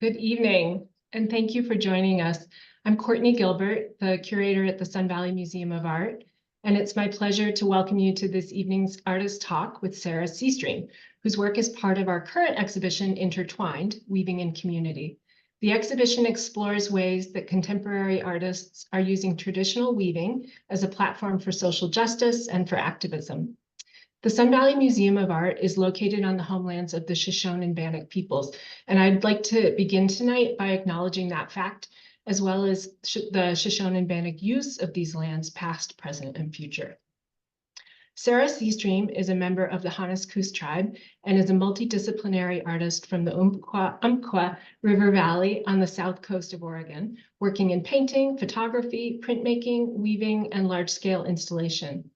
Good evening, and thank you for joining us. I'm Courtney Gilbert, the curator at the Sun Valley Museum of Art, and it's my pleasure to welcome you to this evening's artist talk with Sara Siestreem, whose work is part of our current exhibition, Intertwined, Weaving in Community. The exhibition explores ways that contemporary artists are using traditional weaving as a platform for social justice and for activism. The Sun Valley Museum of Art is located on the homelands of the Shoshone and Bannock peoples, and I'd like to begin tonight by acknowledging that fact, as well as the Shoshone and Bannock use of these lands, past, present, and future. Sara Siestreem is a member of the Hanis Coos tribe and is a multidisciplinary artist from the Umpqua River Valley on the south coast of Oregon, working in painting, photography, printmaking, weaving, and large-scale installation.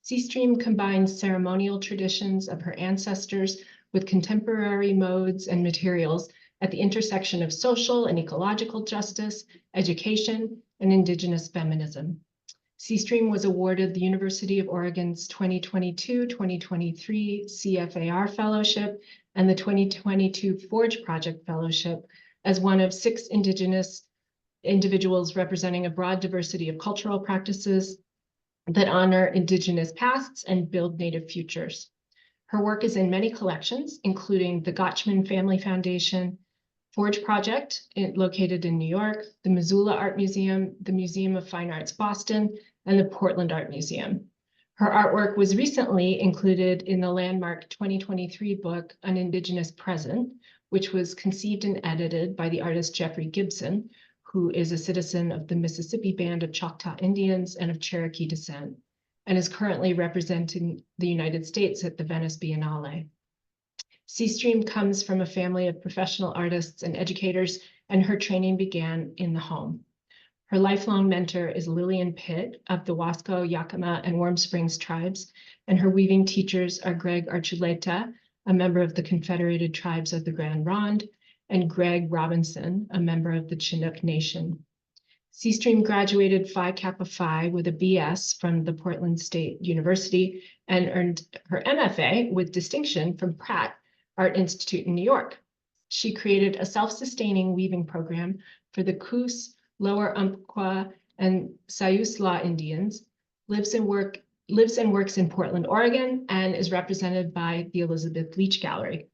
Siestreem combines ceremonial traditions of her ancestors with contemporary modes and materials at the intersection of social and ecological justice, education, and Indigenous feminism. Siestreem was awarded the University of Oregon's 2022-2023 CFAR Fellowship and the 2022 Forge Project Fellowship as one of 6 Indigenous individuals representing a broad diversity of cultural practices that honor Indigenous pasts and build Native futures. Her work is in many collections, including the Gotchman Family Foundation, Forge Project, located in New York, the Missoula Art Museum, the Museum of Fine Arts Boston, and the Portland Art Museum. Her artwork was recently included in the landmark 2023 book, An Indigenous Present, which was conceived and edited by the artist Jeffrey Gibson, who is a citizen of the Mississippi Band of Choctaw Indians and of Cherokee descent, and is currently representing the United States at the Venice Biennale. Siestreem comes from a family of professional artists and educators, and her training began in the home. Her lifelong mentor is Lillian Pitt of the Wasco, Yakima, and Warm Springs tribes, and her weaving teachers are Greg Archuleta, a member of the Confederated Tribes of the Grand Ronde, and Greg Robinson, a member of the Chinook Nation. Siestreem graduated Phi Kappa Phi with a BS from the Portland State University and earned her MFA with distinction from Pratt Art Institute in New York. She created a self-sustaining weaving program for the Coos, Lower Umpqua, and Siuslaw Indians, lives and works in Portland, Oregon, and is represented by the Elizabeth Leach Gallery.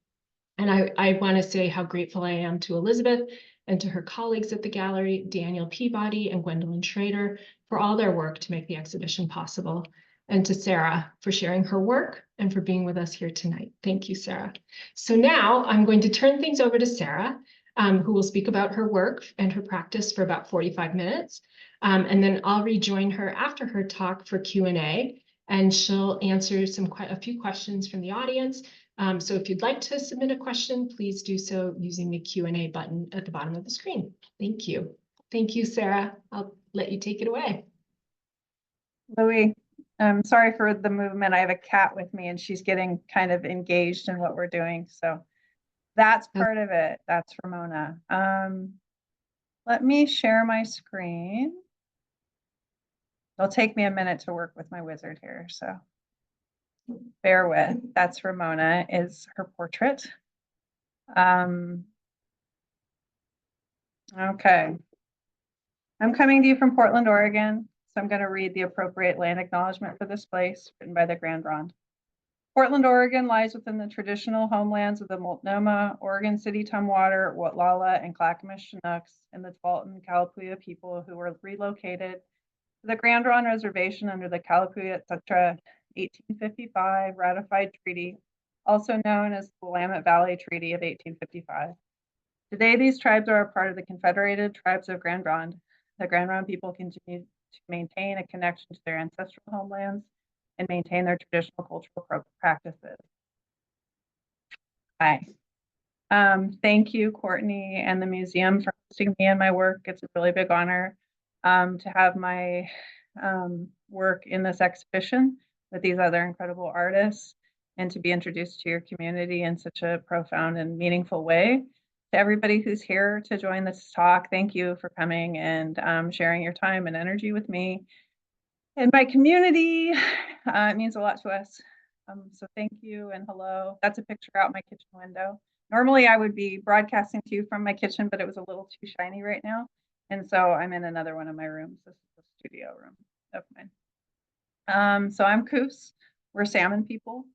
And I want to say how grateful I am to Elizabeth and to her colleagues at the gallery, Daniel Peabody and Gwendolyn Schrader, for all their work to make the exhibition possible, and to Sara for sharing her work and for being with us here tonight. Thank you, Sara. So now I'm going to turn things over to Sara, who will speak about her work and her practice for about 45 minutes. And then I'll rejoin her after her talk for Q&A, and she'll answer a few questions from the audience. So if you'd like to submit a question, please do so using the Q&A button at the bottom of the screen. Thank you. Thank you, Sara. I'll let you take it away. Louie, I'm sorry for the movement. I have a cat with me and she's getting kind of engaged in what we're doing. So that's part of it. That's Ramona. Let me share my screen. It'll take me a minute to work with my wizard here, so bear with. That's Ramona, is her portrait. Okay. I'm coming to you from Portland, Oregon, so I'm going to read the appropriate land acknowledgement for this place, written by the Grand Ronde. Portland, Oregon lies within the traditional homelands of the Multnomah, Oregon City Tumwater, Watlala, and Clackamas Chinooks, and the Tualatin Kalapuya people who were relocated to the Grand Ronde Reservation under the Kalapuya Etc. 1855 ratified treaty, also known as the Willamette Valley Treaty of 1855. Today, these tribes are a part of the Confederated Tribes of Grand Ronde. The Grand Ronde people continue to maintain a connection to their ancestral homelands and maintain their traditional cultural practices. Hi. Thank you, Courtney and the museum, for hosting me and my work. It's a really big honor to have my work in this exhibition with these other incredible artists, and to be introduced to your community in such a profound and meaningful way. To everybody who's here to join this talk, thank you for coming and sharing your time and energy with me and my community. It means a lot to us. So thank you and hello. That's a picture out my kitchen window. Normally I would be broadcasting to you from my kitchen, but it was a little too shiny right now. And so I'm in another one of my rooms. This is the studio room of mine. So I'm Coos. We're salmon people.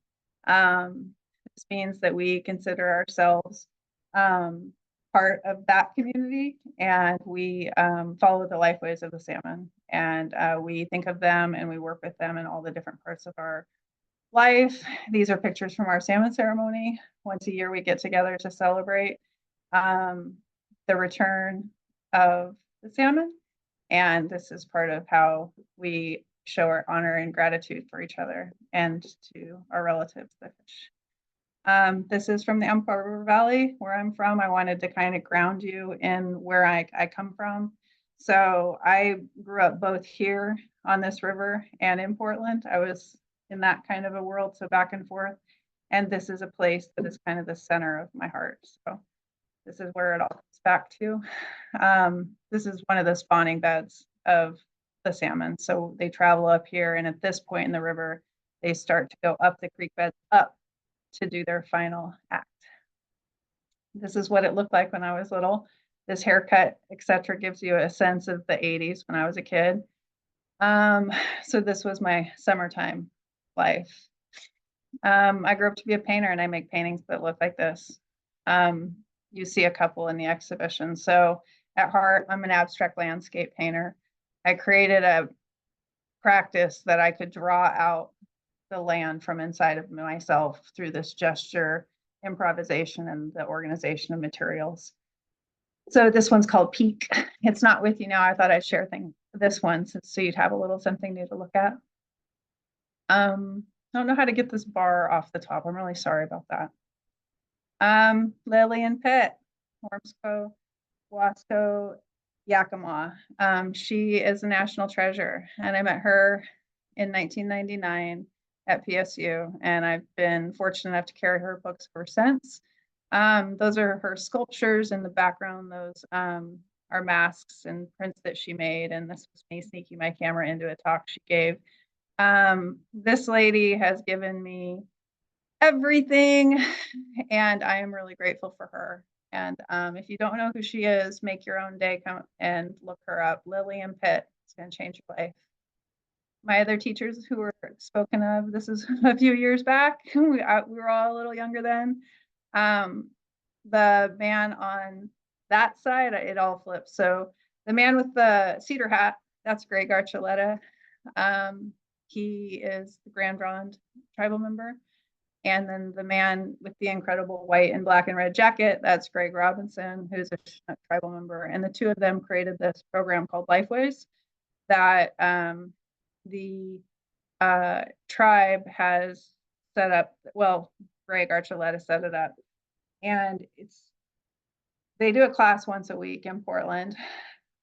This means that we consider ourselves part of that community, and we follow the life ways of the salmon, and we think of them and we work with them in all the different parts of our life. These are pictures from our salmon ceremony. Once a year we get together to celebrate the return of the salmon, and this is part of how we show our honor and gratitude for each other and to our relatives, the fish. This is from the Umpqua River Valley, where I'm from. I wanted to kind of ground you in where I come from. So I grew up both here on this river and in Portland. I was in that kind of a world, so back and forth. And this is a place that is kind of the center of my heart. So this is where it all comes back to. This is one of the spawning beds of the salmon. So they travel up here, and at this point in the river, they start to go up the creek bed up to do their final act. This is what it looked like when I was little. This haircut, etc., gives you a sense of the 80s when I was a kid. So this was my summertime life. I grew up to be a painter, and I make paintings that look like this. You see a couple in the exhibition. So at heart, I'm an abstract landscape painter. I created a practice that I could draw out the land from inside of myself through this gesture, improvisation, and the organization of materials. So this one's called Peak. It's not with you now. I thought I'd share this one so you'd have a little something new to look at. I don't know how to get this bar off the top. I'm really sorry about that. Lillian Pitt, Ormsco, Wasco, Yakima. She is a national treasure, and I met her in 1999 at PSU, and I've been fortunate enough to carry her books ever since. Those are her sculptures in the background. Those are masks and prints that she made, and this was me sneaking my camera into a talk she gave. This lady has given me everything, and I am really grateful for her. And if you don't know who she is, make your own day, come and look her up. Lillian Pitt. It's going to change your life. My other teachers who were spoken of, this is a few years back. We were all a little younger then. The man on that side, it all flips. So the man with the cedar hat, that's Greg Archuleta. He is the Grand Ronde tribal member. And then the man with the incredible white and black and red jacket, that's Greg Robinson, who's a tribal member. And the two of them created this program called Lifeways that the tribe has set up. Well, Greg Archuleta set it up. And they do a class once a week in Portland.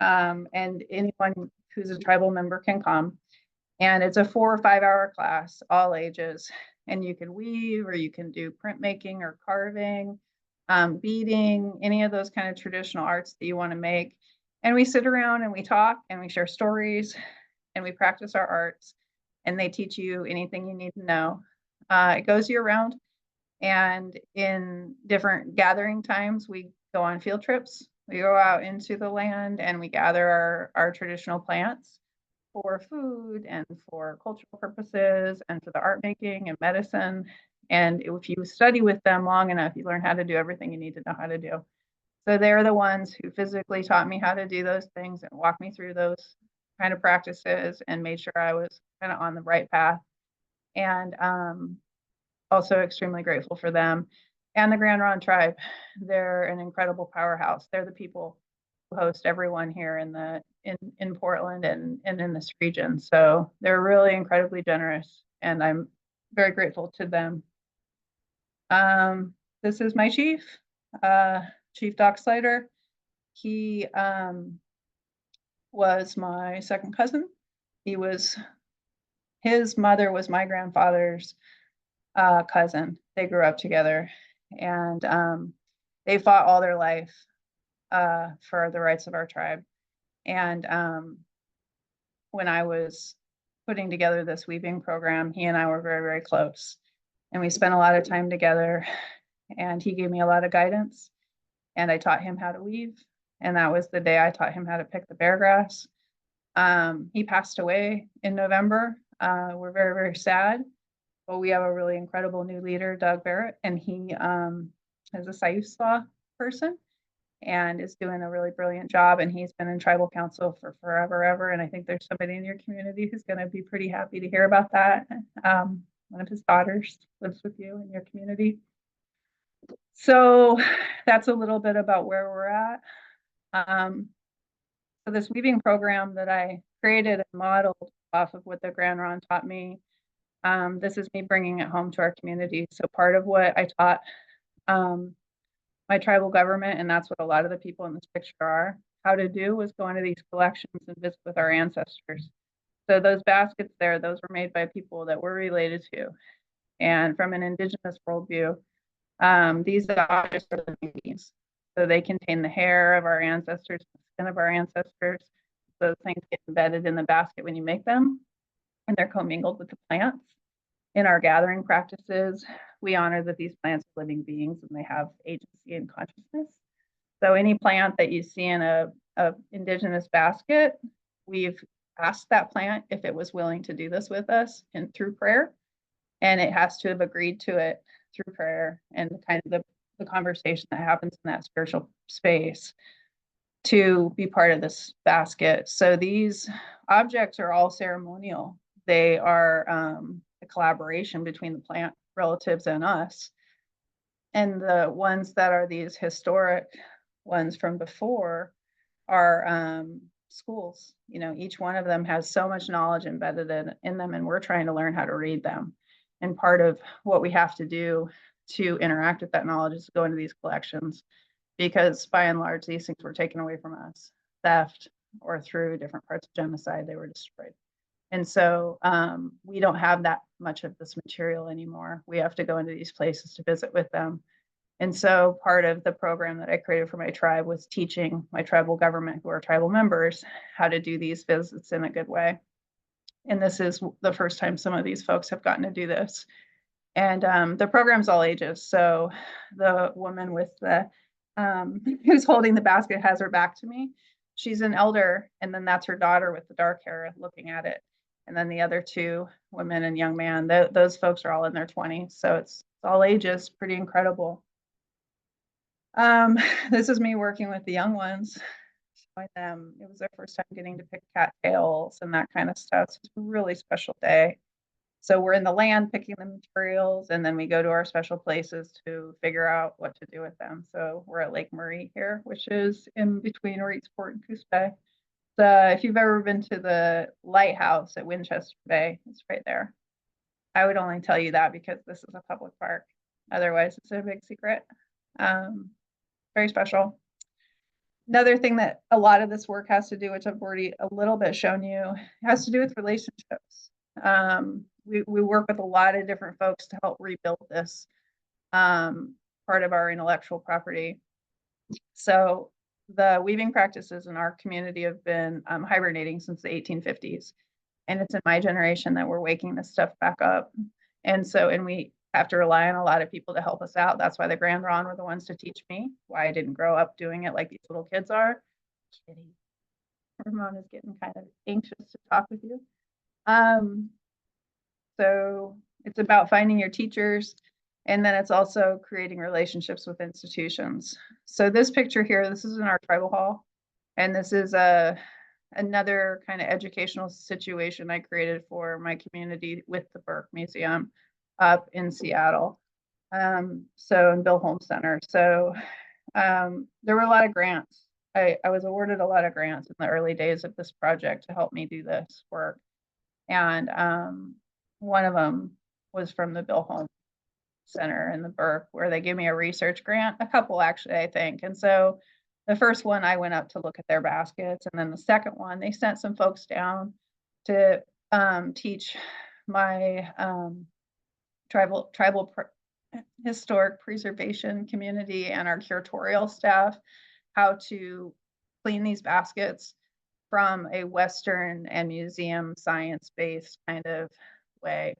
And anyone who's a tribal member can come. And it's a 4 or 5 hour class, all ages. And you can weave, or you can do printmaking or carving, beading, any of those kind of traditional arts that you want to make. And we sit around and we talk and we share stories and we practice our arts, and they teach you anything you need to know. It goes year round. And in different gathering times, we go on field trips. We go out into the land and we gather our traditional plants for food and for cultural purposes and for the art making and medicine. And if you study with them long enough, you learn how to do everything you need to know how to do. So they're the ones who physically taught me how to do those things and walked me through those kind of practices and made sure I was kind of on the right path. And also extremely grateful for them. And the Grand Ronde tribe, they're an incredible powerhouse. They're the people who host everyone here in Portland and in this region. So they're really incredibly generous, and I'm very grateful to them. This is my chief, Chief Doc Slater. He was my second cousin. His mother was my grandfather's cousin. They grew up together, and they fought all their life for the rights of our tribe. And when I was putting together this weaving program, he and I were very, very close. And we spent a lot of time together. and he gave me a lot of guidance, and I taught him how to weave. And that was the day I taught him how to pick the bear grass. He passed away in November. We're very, very sad, but we have a really incredible new leader, Doug Barrett, and he is a Siuslaw person and is doing a really brilliant job. And he's been in tribal council for forever, ever. And I think there's somebody in your community who's going to be pretty happy to hear about that. One of his daughters lives with you in your community. So that's a little bit about where we're at. So this weaving program that I created and modeled off of what the Grand Ronde taught me, this is me bringing it home to our community. So part of what I taught my tribal government, and that's what a lot of the people in this picture are, how to do was go into these collections and visit with our ancestors. So those baskets there, those were made by people that we're related to. And from an Indigenous worldview, these objects are living beings. So they contain the hair of our ancestors, the skin of our ancestors. Those things get embedded in the basket when you make them, and they're commingled with the plants. In our gathering practices, we honor that these plants are living beings and they have agency and consciousness. So any plant that you see in a Indigenous basket, we've asked that plant if it was willing to do this with us and through prayer, and it has to have agreed to it through prayer and kind of the conversation that happens in that spiritual space to be part of this basket. So these objects are all ceremonial. They are a collaboration between the plant relatives and us. And the ones that are these historic ones from before are schools. You know, each one of them has so much knowledge embedded in them, and we're trying to learn how to read them. And part of what we have to do to interact with that knowledge is go into these collections, because by and large, these things were taken away from us, theft, or through different parts of genocide, they were destroyed. And so we don't have that much of this material anymore. We have to go into these places to visit with them. And so part of the program that I created for my tribe was teaching my tribal government, who are tribal members, how to do these visits in a good way. And this is the first time some of these folks have gotten to do this. And the program's all ages. So the woman with the who's holding the basket has her back to me. She's an elder, and then that's her daughter with the dark hair looking at it. And then the other two women and young man, those folks are all in their 20s. So it's all ages, pretty incredible. This is me working with the young ones. It was their first time getting to pick cattails and that kind of stuff. So it's a really special day. So we're in the land picking the materials, and then we go to our special places to figure out what to do with them. So we're at Lake Murray here, which is in between Reedsport and Coos Bay. So if you've ever been to the lighthouse at Winchester Bay, it's right there. I would only tell you that because this is a public park. Otherwise, it's a big secret. Very special. Another thing that a lot of this work has to do, which I've already a little bit shown you, has to do with relationships. We work with a lot of different folks to help rebuild this part of our intellectual property. So the weaving practices in our community have been hibernating since the 1850s. And it's in my generation that we're waking this stuff back up. And we have to rely on a lot of people to help us out. That's why the Grand Ronde were the ones to teach me, why I didn't grow up doing it like these little kids are. Kitty. Ramona's getting kind of anxious to talk with you. So it's about finding your teachers, and then it's also creating relationships with institutions. So this picture here, this is in our tribal hall, and this is another kind of educational situation I created for my community with the Burke Museum up in Seattle. So in Bill Holmes Center. So there were a lot of grants. I was awarded a lot of grants in the early days of this project to help me do this work. And one of them was from the Bill Holmes Center in the Burke, where they gave me a research grant, a couple actually, I think. And so the first one, I went up to look at their baskets. And then the second one, they sent some folks down to teach my tribal historic preservation community and our curatorial staff how to clean these baskets from a Western and museum science-based kind of way.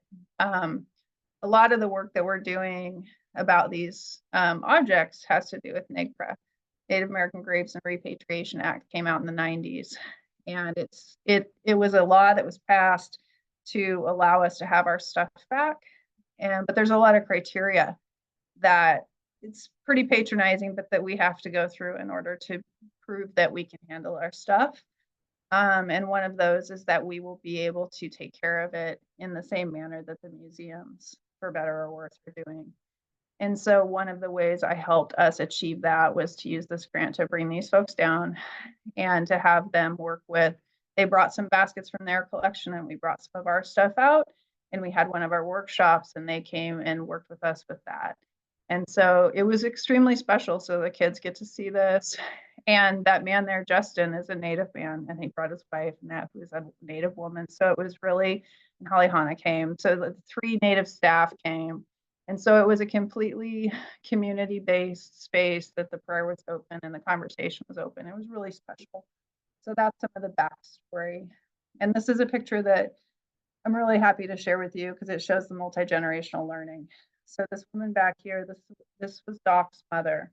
a lot of the work that we're doing about these objects has to do with NAGPRA. Native American Graves and Repatriation Act came out in the 90s. And it was a law that was passed to allow us to have our stuff back. But there's a lot of criteria that it's pretty patronizing, but that we have to go through in order to prove that we can handle our stuff. And one of those is that we will be able to take care of it in the same manner that the museums, for better or worse, are doing. And so one of the ways I helped us achieve that was to use this grant to bring these folks down and to have them work with, they brought some baskets from their collection and we brought some of our stuff out, and we had one of our workshops and they came and worked with us with that. And so it was extremely special. So the kids get to see this. And that man there, Justin, is a Native man, and he brought his wife, Nat, who's a Native woman. So it was really, and Holly Hanna came. So the 3 Native staff came. And so it was a completely community-based space that the prayer was open and the conversation was open. It was really special. So that's some of the backstory. And this is a picture that I'm really happy to share with you because it shows the multi-generational learning. So this woman back here, this was Doc's mother,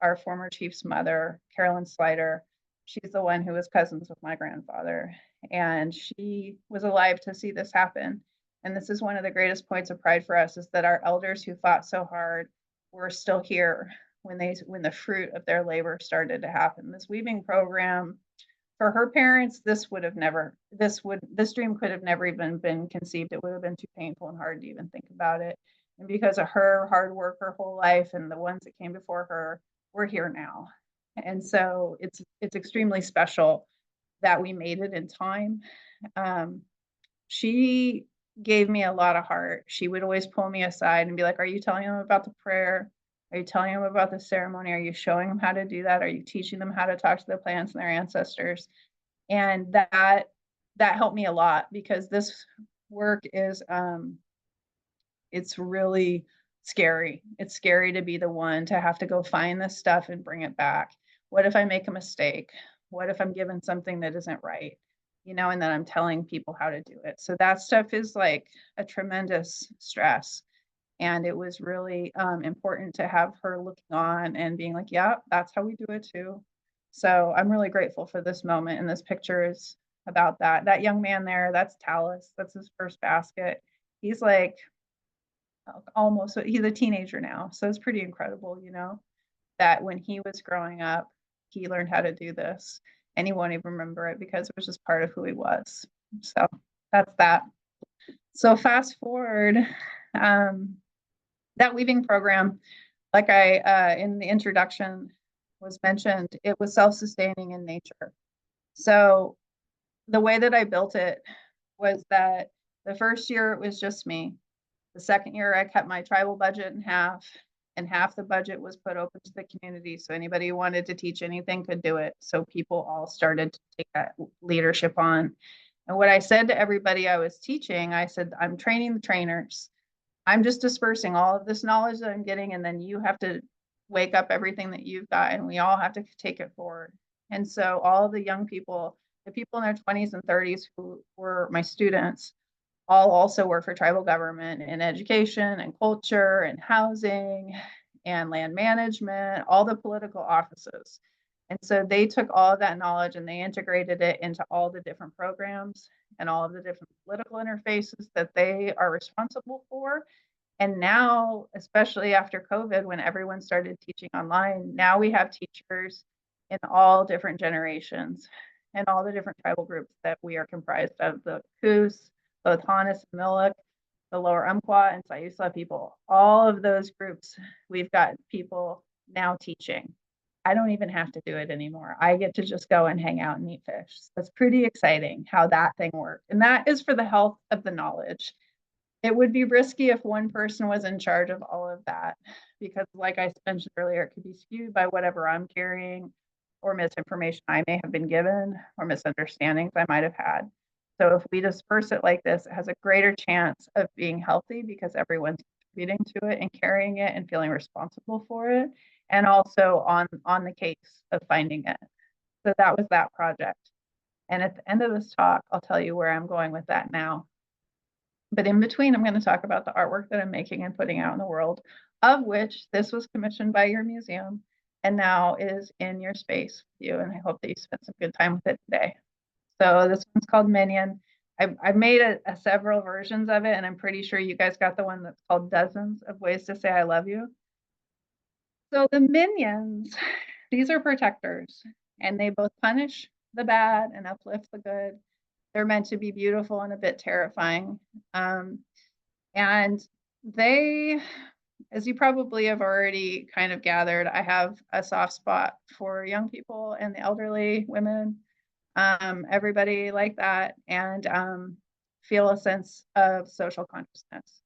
our former chief's mother, Carolyn Slider. She's the one who was cousins with my grandfather. And she was alive to see this happen. And this is one of the greatest points of pride for us, is that our elders who fought so hard were still here when the fruit of their labor started to happen. This weaving program, for her parents, this dream could have never even been conceived. It would have been too painful and hard to even think about it. And because of her hard work her whole life and the ones that came before her, we're here now. And so it's extremely special that we made it in time. She gave me a lot of heart. She would always pull me aside and be like, are you telling them about the prayer? Are you telling them about the ceremony? Are you showing them how to do that? Are you teaching them how to talk to the plants and their ancestors? And that helped me a lot, because this work is, it's really scary. It's scary to be the one to have to go find this stuff and bring it back. What if I make a mistake? What if I'm given something that isn't right? And then I'm telling people how to do it. So that stuff is like a tremendous stress. And it was really important to have her looking on and being like, yeah, that's how we do it too. So I'm really grateful for this moment. And this picture is about that. That young man there, that's Talus. That's his first basket. He's like he's a teenager now. So it's pretty incredible, that when he was growing up, he learned how to do this. And he won't even remember it because it was just part of who he was. So that's that. So fast forward, that weaving program, like I in the introduction was mentioned, it was self-sustaining in nature. So the way that I built it was that the first year it was just me. The second year I cut my tribal budget in half, and half the budget was put open to the community. So anybody who wanted to teach anything could do it. So people all started to take that leadership on. And what I said to everybody I was teaching, I said, I'm training the trainers. I'm just dispersing all of this knowledge that I'm getting, and then you have to wake up everything that you've got, and we all have to take it forward. And so all of the young people, the people in their 20s and 30s who were my students, all also work for tribal government in education and culture and housing and land management, all the political offices. And so they took all of that knowledge and they integrated it into all the different programs and all of the different political interfaces that they are responsible for. And now, especially after COVID, when everyone started teaching online, now we have teachers in all different generations and all the different tribal groups that we are comprised of, the Coos, both Hanis and Milik, the lower Umpqua and Siuslaw people. All of those groups, we've got people now teaching. I don't even have to do it anymore. I get to just go and hang out and eat fish. So it's pretty exciting how that thing worked. And that is for the health of the knowledge. It would be risky if one person was in charge of all of that, because like I mentioned earlier, it could be skewed by whatever I'm carrying or misinformation I may have been given or misunderstandings I might have had. So if we disperse it like this, it has a greater chance of being healthy because everyone's contributing to it and carrying it and feeling responsible for it, and also on the case of finding it. So that was that project. And at the end of this talk, I'll tell you where I'm going with that now. But in between, I'm going to talk about the artwork that I'm making and putting out in the world, of which this was commissioned by your museum and now is in your space with you. And I hope that you spent some good time with it today. So this one's called Minion. I've made several versions of it, and I'm pretty sure you guys got the one that's called Dozens of Ways to Say I Love You. So the minions, these are protectors, and they both punish the bad and uplift the good. They're meant to be beautiful and a bit terrifying. And they, as you probably have already kind of gathered, I have a soft spot for young people and the elderly, women, everybody like that, and feel a sense of social consciousness.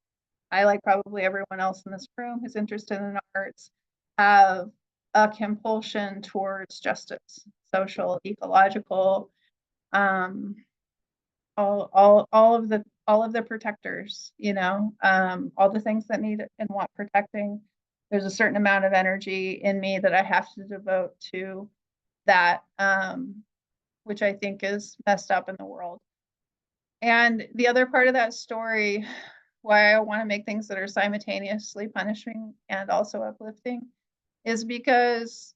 I, like probably everyone else in this room who's interested in arts, have a compulsion towards justice, social, ecological, all of the protectors, all the things that need and want protecting. There's a certain amount of energy in me that I have to devote to that, which I think is messed up in the world. And the other part of that story, why I want to make things that are simultaneously punishing and also uplifting, is because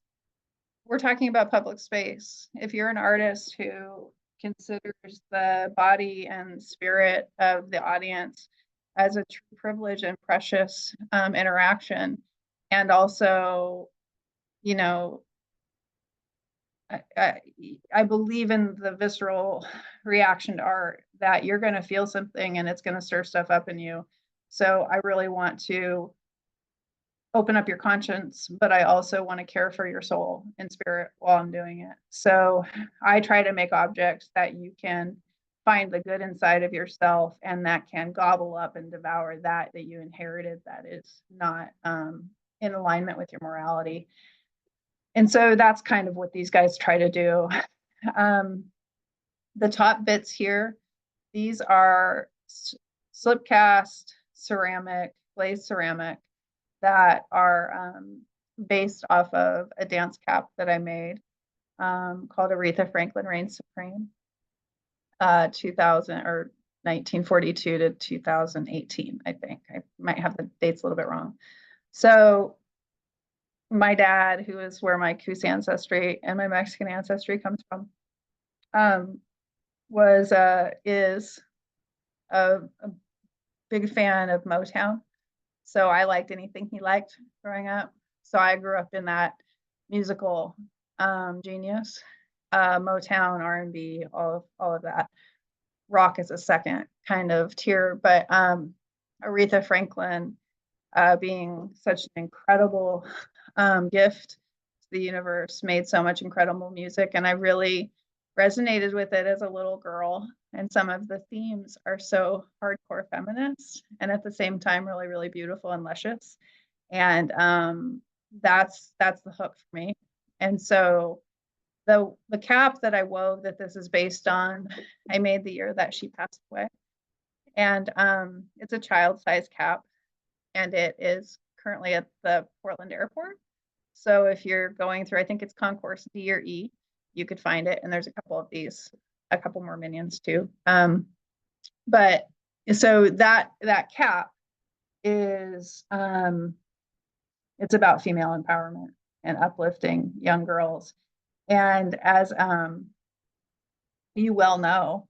we're talking about public space. If you're an artist who considers the body and spirit of the audience as a true privilege and precious interaction, and also, I believe in the visceral reaction to art, that you're going to feel something and it's going to stir stuff up in you. So I really want to open up your conscience, but I also want to care for your soul and spirit while I'm doing it. So I try to make objects that you can find the good inside of yourself and that can gobble up and devour that you inherited that is not in alignment with your morality. And so that's kind of what these guys try to do. The top bits here, these are slip cast ceramic, glazed ceramic, that are based off of a dance cap that I made called Aretha Franklin Reigns Supreme, 2000 or 1942 to 2018, I think. I might have the dates a little bit wrong. So my dad, who is where my Coos ancestry and my Mexican ancestry comes from, is a big fan of Motown. So I liked anything he liked growing up. So I grew up in that musical genius, Motown, R&B, all of that. Rock is a second kind of tier, but Aretha Franklin being such an incredible gift to the universe, made so much incredible music, and I really resonated with it as a little girl. And some of the themes are so hardcore feminist and at the same time really, really beautiful and luscious. And that's the hook for me. And so the cap that I wove that this is based on, I made the year that she passed away. And it's a child-sized cap, and it is currently at the Portland airport. So if you're going through, I think it's Concourse D or E, you could find it. And there's a couple of these, a couple more minions too. But so that cap is, it's about female empowerment and uplifting young girls. And as you well know,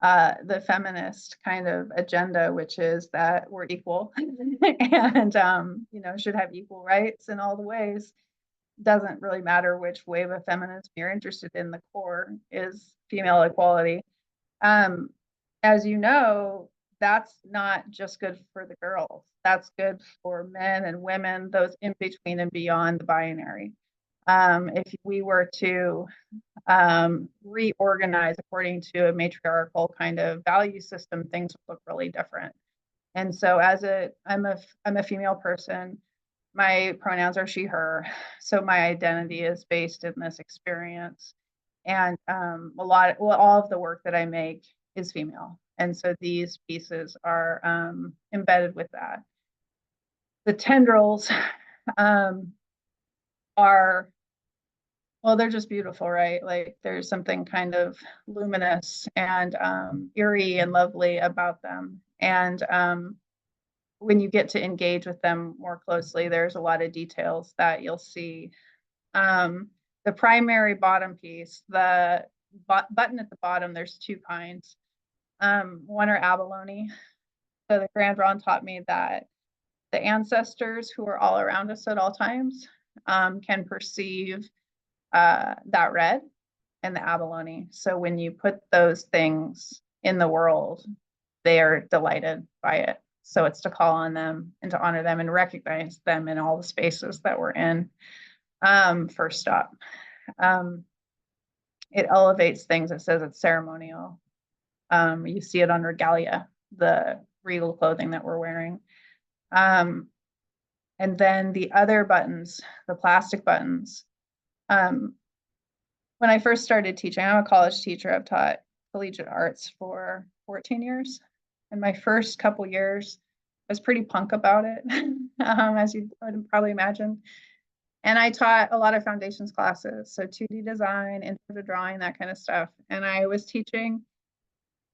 the feminist kind of agenda, which is that we're equal and should have equal rights in all the ways, doesn't really matter which wave of feminism you're interested in. The core is female equality. As you know, that's not just good for the girls. That's good for men and women, those in between and beyond the binary. If we were to reorganize according to a matriarchal kind of value system, things would look really different. And so I'm a female person. My pronouns are she, her. So my identity is based in this experience. And all of the work that I make is female. And so these pieces are embedded with that. The tendrils are, Well, they're just beautiful, right? Like there's something kind of luminous and eerie and lovely about them. And when you get to engage with them more closely, there's a lot of details that you'll see. The primary bottom piece, the button at the bottom, there's two kinds. One are abalone. So the Grand Ron taught me that the ancestors who are all around us at all times can perceive that red and the abalone. So when you put those things in the world, they are delighted by it. So it's to call on them and to honor them and recognize them in all the spaces that we're in. First up, it elevates things. It says it's ceremonial. You see it on regalia, the regal clothing that we're wearing. And then the other buttons, the plastic buttons. When I first started teaching, I'm a college teacher. I've taught collegiate arts for 14 years. And my first couple years, I was pretty punk about it, as you would probably imagine. And I taught a lot of foundations classes, so 2D design, intro to drawing, that kind of stuff. And I was teaching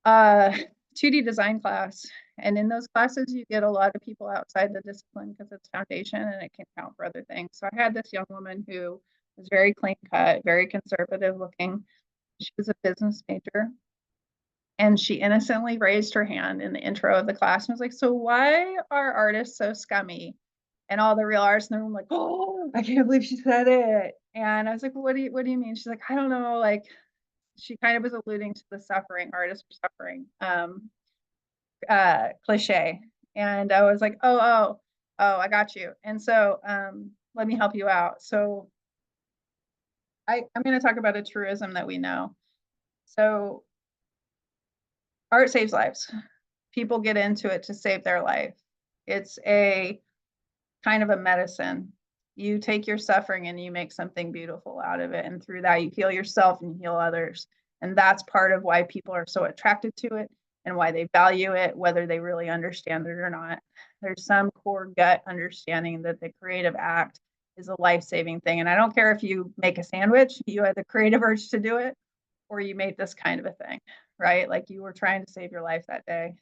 a 2D design class. And in those classes, you get a lot of people outside the discipline because it's foundation and it can count for other things. So I had this young woman who was very clean cut, very conservative looking. She was a business major. And she innocently raised her hand in the intro of the class and was like, so why are artists so scummy? And all the real artists in the room like, oh, I can't believe she said it. And I was like, well, what do you mean? She's like, I don't know. Like, she kind of was alluding to the suffering, artists are suffering cliche. And I was like, oh, I got you. And so let me help you out. So I'm going to talk about a truism that we know. So art saves lives. People get into it to save their life. It's a kind of a medicine. You take your suffering and you make something beautiful out of it. And through that, you heal yourself and heal others. And that's part of why people are so attracted to it and why they value it, whether they really understand it or not. There's some core gut understanding that the creative act is a life-saving thing. And I don't care if you make a sandwich, you had the creative urge to do it, or you made this kind of a thing, right? Like you were trying to save your life that day.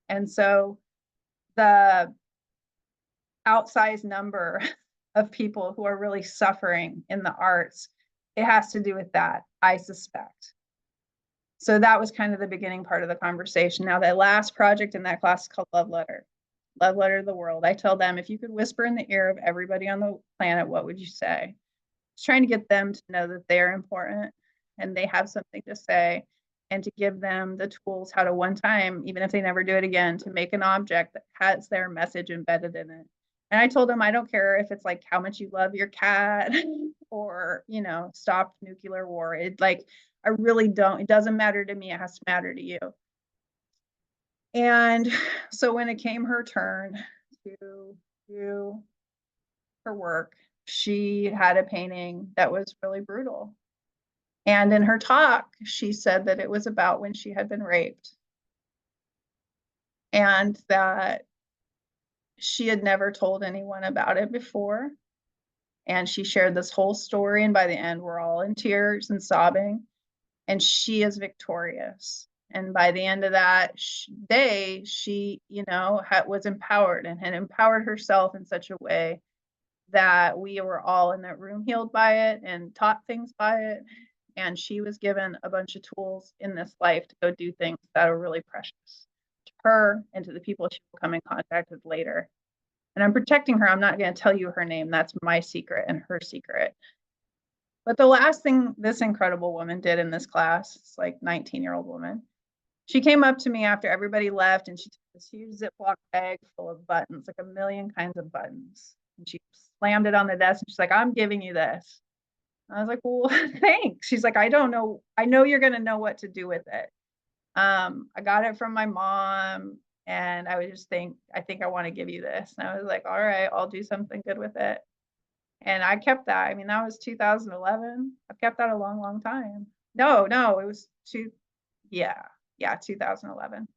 And so the outsized number of people who are really suffering in the arts, it has to do with that, I suspect. So that was kind of the beginning part of the conversation. Now, that last project in that class is called Love Letter to the World. I tell them, if you could whisper in the ear of everybody on the planet, what would you say? It's trying to get them to know that they're important and they have something to say, and to give them the tools how to one time, even if they never do it again, to make an object that has their message embedded in it. And I told them, I don't care if it's like how much you love your cat or, stop nuclear war. It like, I really don't, it doesn't matter to me. It has to matter to you. And so when it came her turn to do her work, she had a painting that was really brutal. And in her talk, she said that it was about when she had been raped and that she had never told anyone about it before. And she shared this whole story. And by the end, we're all in tears and sobbing. And she is victorious. And by the end of that day, she, was empowered and had empowered herself in such a way that we were all in that room healed by it and taught things by it. And she was given a bunch of tools in this life to go do things that are really precious to her and to the people she will come in contact with later. And I'm protecting her. I'm not going to tell you her name. That's my secret and her secret. But the last thing this incredible woman did in this class, it's like 19-year-old woman, she came up to me after everybody left and she took this huge Ziploc bag full of buttons, like a million kinds of buttons. And she slammed it on the desk and she's like, I'm giving you this. I was like, well, thanks. She's like, I don't know. I know you're going to know what to do with it. I got it from my mom and I think I want to give you this. And I was like, all right, I'll do something good with it. And I kept that. I mean, that was 2011. I've kept that a long, long time. No, it was 2011.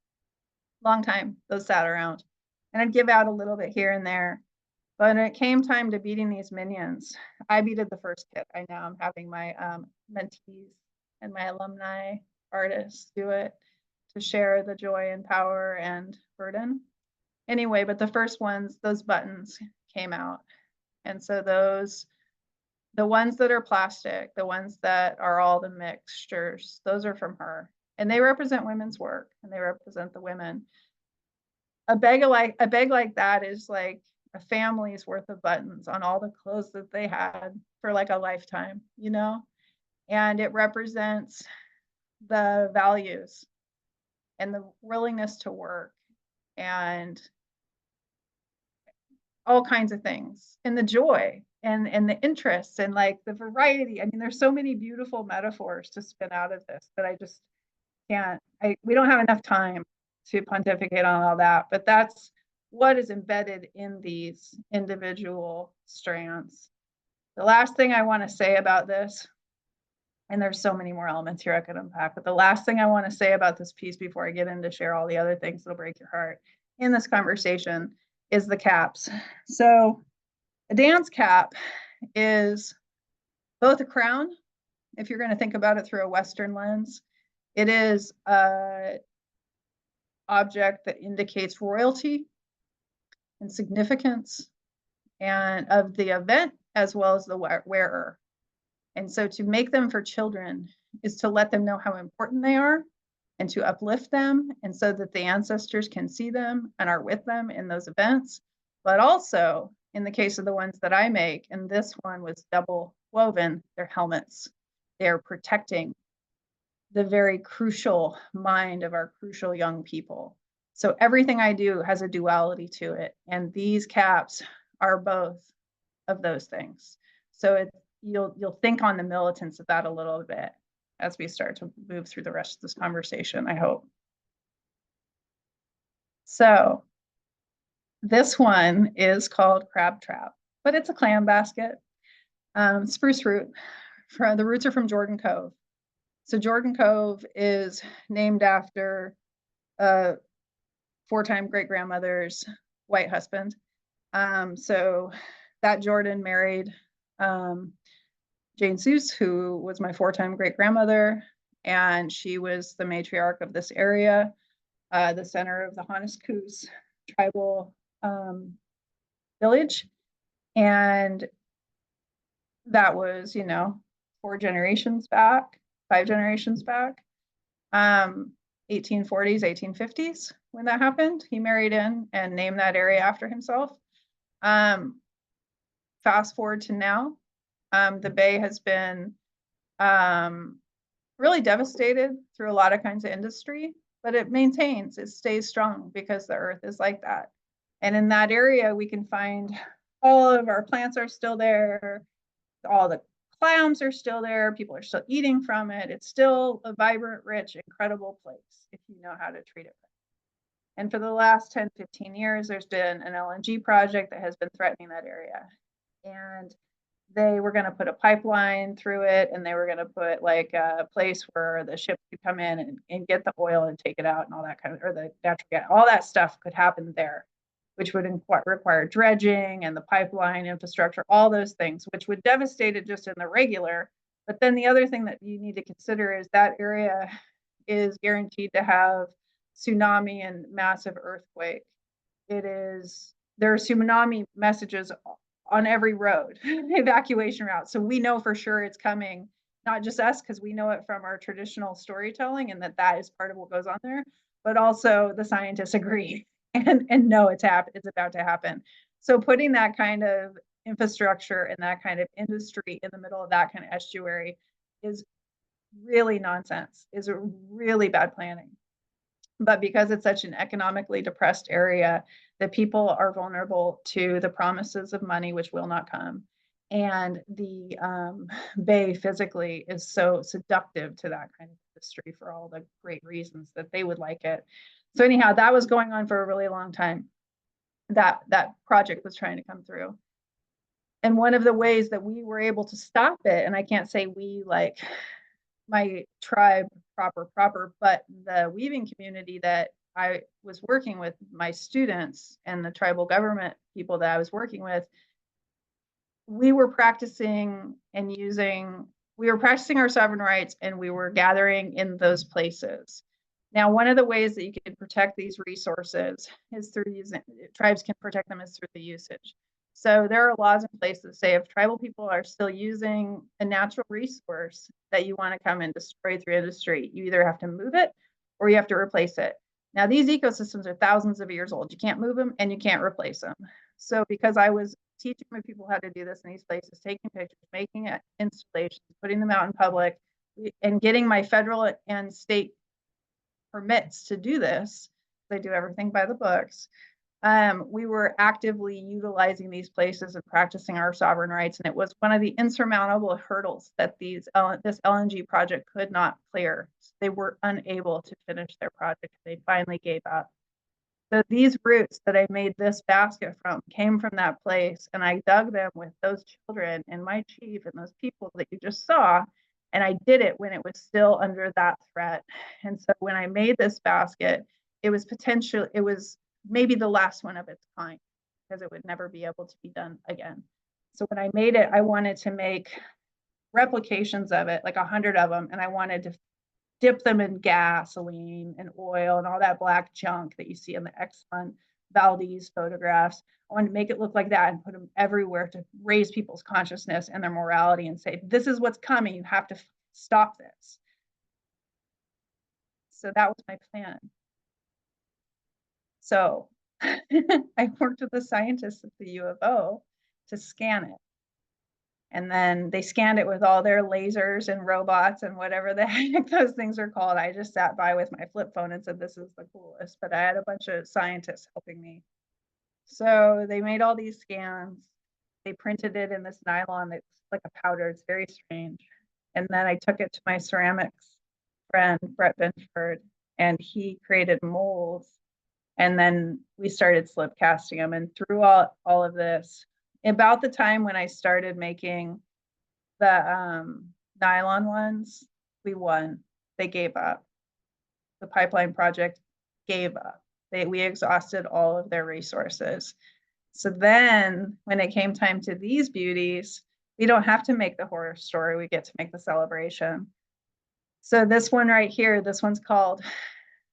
Long time. Those sat around. And I'd give out a little bit here and there. But when it came time to beading these minions, I beaded the first kit. I know I'm having my mentees and my alumni artists do it to share the joy and power and burden. Anyway, but the first ones, those buttons came out. And so the ones that are plastic, the ones that are all the mixtures, those are from her. And they represent women's work and they represent the women. A bag like that is like a family's worth of buttons on all the clothes that they had for like a lifetime, you know? And it represents the values and the willingness to work and all kinds of things and the joy and the interests and like the variety. I mean, there's so many beautiful metaphors to spin out of this, but I just can't, we don't have enough time to pontificate on all that, but that's what is embedded in these individual strands. The last thing I want to say about this, and there's so many more elements here I could unpack, but the last thing I want to say about this piece before I get into share all the other things that'll break your heart in this conversation is the caps. So a dance cap is both a crown, if you're going to think about it through a Western lens. It is an object that indicates royalty and significance and of the event as well as the wearer. And so to make them for children is to let them know how important they are and to uplift them, and so that the ancestors can see them and are with them in those events. But also, in the case of the ones that I make, and this one was double woven, they're helmets. They're protecting the very crucial mind of our crucial young people. So everything I do has a duality to it, and these caps are both of those things. So you'll think on the militance of that a little bit as we start to move through the rest of this conversation, I hope. So this one is called Crab Trap, but it's a clam basket. Spruce root, the roots are from Jordan Cove. So Jordan Cove is named after a four-time great-grandmother's white husband. So that Jordan married Jane Seuss, who was my four-time great-grandmother, and she was the matriarch of this area, the center of the Hanis Coos tribal village. And that was, 4 generations back, 5 generations back, 1840s, 1850s when that happened. He married in and named that area after himself. Fast forward to now, the Bay has been really devastated through a lot of kinds of industry, but it stays strong because the earth is like that. And in that area, we can find all of our plants are still there, all the clams are still there, people are still eating from it. It's still a vibrant, rich, incredible place if you know how to treat it. And for the last 10, 15 years, there's been an LNG project that has been threatening that area. And they were going to put a pipeline through it, and they were going to put like a place where the ship could come in and get the oil and take it out and all that kind of, or the natural gas, all that stuff could happen there, which would require dredging and the pipeline infrastructure, all those things, which would devastate it just in the regular. But then the other thing that you need to consider is that area is guaranteed to have tsunami and massive earthquake. There are tsunami messages on every road, evacuation route. So we know for sure it's coming, not just us, because we know it from our traditional storytelling and that is part of what goes on there, but also the scientists agree and know it's about to happen. So putting that kind of infrastructure and that kind of industry in the middle of that kind of estuary is really nonsense, is really bad planning. But because it's such an economically depressed area, the people are vulnerable to the promises of money, which will not come. And the Bay physically is so seductive to that kind of industry for all the great reasons that they would like it. So anyhow, that was going on for a really long time. That project was trying to come through. And one of the ways that we were able to stop it, and I can't say we like my tribe proper, but the weaving community that I was working with my students and the tribal government people that I was working with, we were practicing our sovereign rights, and we were gathering in those places. Now, one of the ways that you can protect these resources is through using, tribes can protect them is through the usage. So there are laws in place that say if tribal people are still using a natural resource that you want to come and destroy through industry, you either have to move it or you have to replace it. Now, these ecosystems are thousands of years old. You can't move them and you can't replace them. So because I was teaching my people how to do this in these places, taking pictures, making installations, putting them out in public, and getting my federal and state permits to do this, they do everything by the books. We were actively utilizing these places and practicing our sovereign rights, and it was one of the insurmountable hurdles that this LNG project could not clear. They were unable to finish their project. They finally gave up. So these roots that I made this basket from came from that place, and I dug them with those children and my chief and those people that you just saw. And I did it when it was still under that threat. And so when I made this basket, it was maybe the last one of its kind, because it would never be able to be done again. So when I made it, I wanted to make replications of it, like 100 of them, and I wanted to dip them in gasoline and oil and all that black junk that you see in the Exxon Valdez photographs. I wanted to make it look like that and put them everywhere to raise people's consciousness and their morality and say, this is what's coming. You have to stop this. So that was my plan. So I worked with the scientists at the U of O to scan it. And then they scanned it with all their lasers and robots and whatever the heck those things are called. I just sat by with my flip phone and said, this is the coolest. But I had a bunch of scientists helping me. So they made all these scans. They printed it in this nylon that's like a powder. It's very strange. And then I took it to my ceramics friend, Brett Benford, and he created molds. And then we started slip casting them. And through all of this, about the time when I started making the nylon ones, we won. They gave up. The pipeline project gave up. We exhausted all of their resources. So then when it came time to these beauties, we don't have to make the horror story. We get to make the celebration. So this one right here, this one's called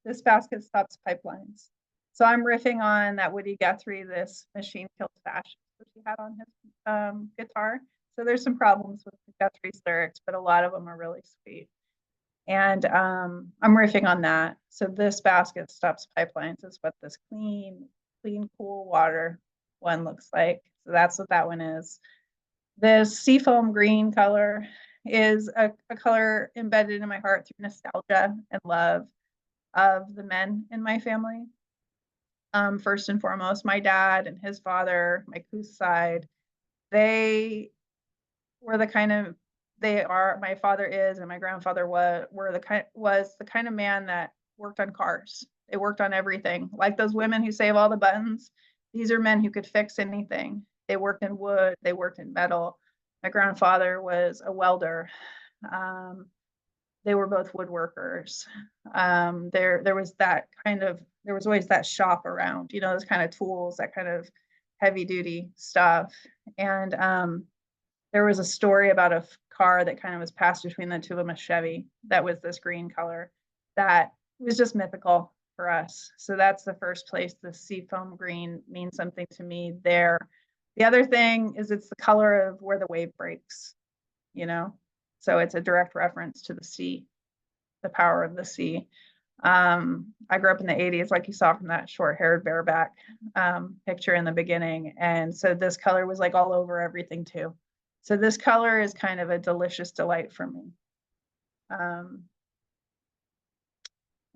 This Basket Stops Pipelines. So I'm riffing on that Woody Guthrie, This Machine Kills Fashion, which he had on his guitar. So there's some problems with Guthrie's lyrics, but a lot of them are really sweet. And I'm riffing on that. So This Basket Stops Pipelines is what this clean, cool water one looks like. So that's what that one is. This seafoam green color is a color embedded in my heart through nostalgia and love of the men in my family. First and foremost, my dad and his father, my Coos side, they were the kind of, my father is, and my grandfather was the kind of man that worked on cars. They worked on everything. Like those women who save all the buttons, these are men who could fix anything. They worked in wood, they worked in metal. My grandfather was a welder. They were both woodworkers. There was always that shop around, those kind of tools, that kind of heavy duty stuff. And there was a story about a car that kind of was passed between the two of them, a Chevy, that was this green color that was just mythical for us. So that's the first place the seafoam green means something to me there. The other thing is it's the color of where the wave breaks, so it's a direct reference to the sea, the power of the sea. I grew up in the 80s, like you saw from that short-haired bareback picture in the beginning. And so this color was like all over everything too. So this color is kind of a delicious delight for me. All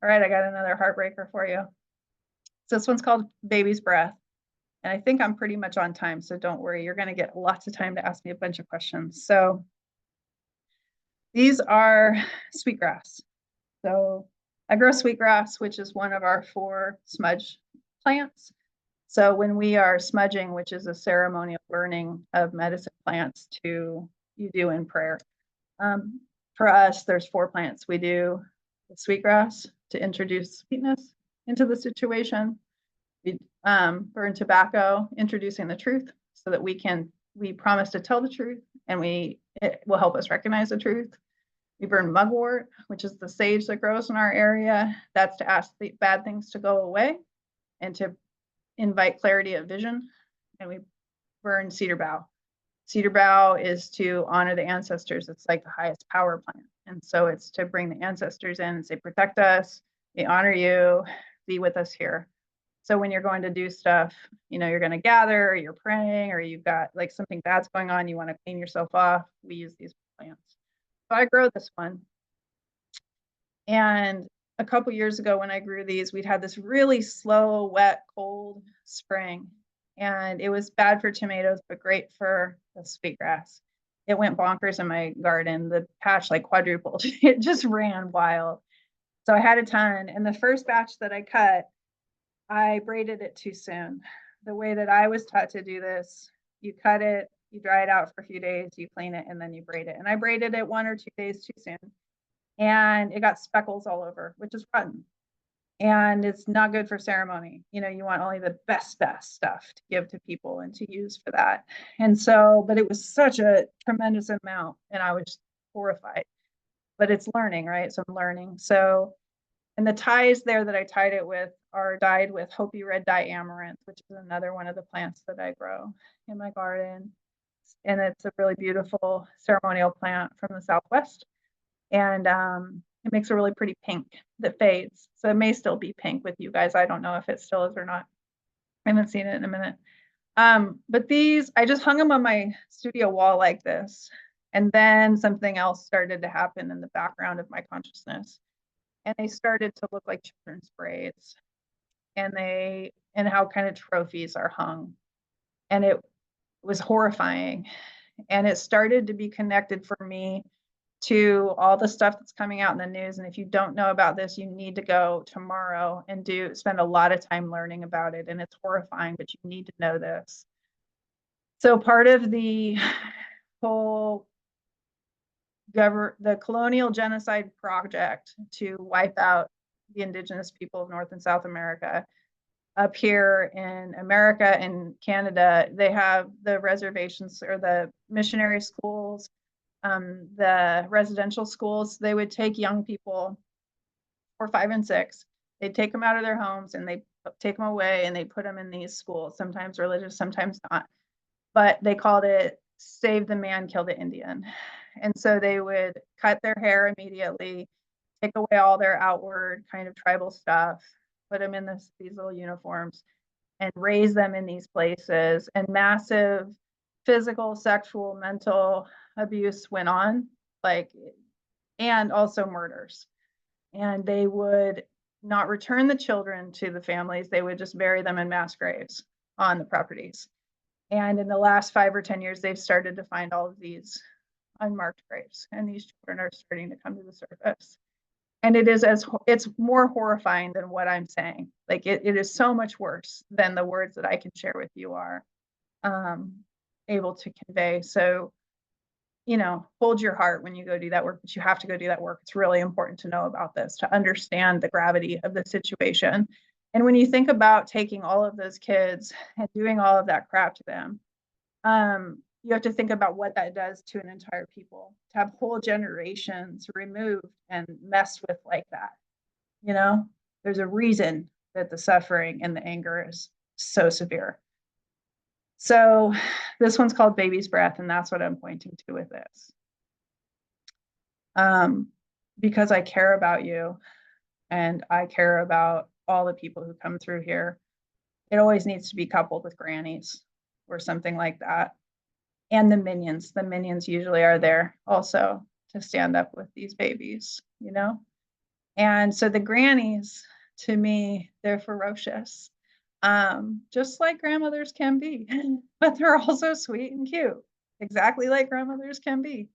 right, I got another heartbreaker for you. So this one's called Baby's Breath. And I think I'm pretty much on time, so don't worry. You're going to get lots of time to ask me a bunch of questions. So these are sweetgrass. So I grow sweetgrass, which is one of our 4 smudge plants. So when we are smudging, which is a ceremonial burning of medicine plants you do in prayer. For us, there's 4 plants. We do the sweetgrass to introduce sweetness into the situation. We burn tobacco, introducing the truth so that we promise to tell the truth, and it will help us recognize the truth. We burn mugwort, which is the sage that grows in our area. That's to ask the bad things to go away and to invite clarity of vision. And we burn cedar bough. Cedar bough is to honor the ancestors. It's like the highest power plant. And so it's to bring the ancestors in and say, protect us, we honor you, be with us here. So when you're going to do stuff, you're going to gather, or you're praying, or you've got like something bad's going on, you want to clean yourself off, we use these plants. So I grow this one. And a couple years ago when I grew these, we'd had this really slow, wet, cold spring. And it was bad for tomatoes, but great for the sweetgrass. It went bonkers in my garden. The patch like quadrupled. It just ran wild. So I had a ton. And the first batch that I cut, I braided it too soon. The way that I was taught to do this, you cut it, you dry it out for a few days, you clean it, and then you braid it. And I braided it 1 or 2 days too soon. And it got speckles all over, which is rotten. And it's not good for ceremony. You want only the best stuff to give to people and to use for that. And so, but it was such a tremendous amount, and I was horrified. But it's learning, right? So I'm learning. So, and the ties there that I tied it with are dyed with Hopi red dye amaranth, which is another one of the plants that I grow in my garden. And it's a really beautiful ceremonial plant from the Southwest. And it makes a really pretty pink that fades. So it may still be pink with you guys. I don't know if it still is or not. I haven't seen it in a minute. But these, I just hung them on my studio wall like this. And then something else started to happen in the background of my consciousness. And they started to look like children's braids. And how kind of trophies are hung. And it was horrifying. And it started to be connected for me to all the stuff that's coming out in the news. And if you don't know about this, you need to go tomorrow and spend a lot of time learning about it. And it's horrifying, but you need to know this. So part of the whole the colonial genocide project to wipe out the indigenous people of North and South America, up here in America and Canada, they have the reservations or the missionary schools, the residential schools. They would take young people, 4, 5, and 6. They'd take them out of their homes and they take them away and they put them in these schools, sometimes religious, sometimes not. But they called it Save the Man, Kill the Indian. And so they would cut their hair immediately, take away all their outward kind of tribal stuff, put them in these little uniforms, and raise them in these places. And massive physical, sexual, mental abuse went on, and also murders. And they would not return the children to the families. They would just bury them in mass graves on the properties. And in the last 5 or 10 years, they've started to find all of these unmarked graves, and these children are starting to come to the surface. And it's more horrifying than what I'm saying. Like it is so much worse than the words that I can share with you are able to convey. So, hold your heart when you go do that work, but you have to go do that work. It's really important to know about this, to understand the gravity of the situation. And when you think about taking all of those kids and doing all of that crap to them, you have to think about what that does to an entire people, to have whole generations removed and messed with like that. There's a reason that the suffering and the anger is so severe. So this one's called Baby's Breath, and that's what I'm pointing to with this. Because I care about you and I care about all the people who come through here. It always needs to be coupled with grannies or something like that. And the minions usually are there also to stand up with these babies, And so the grannies, to me, they're ferocious, just like grandmothers can be, but they're also sweet and cute, exactly like grandmothers can be,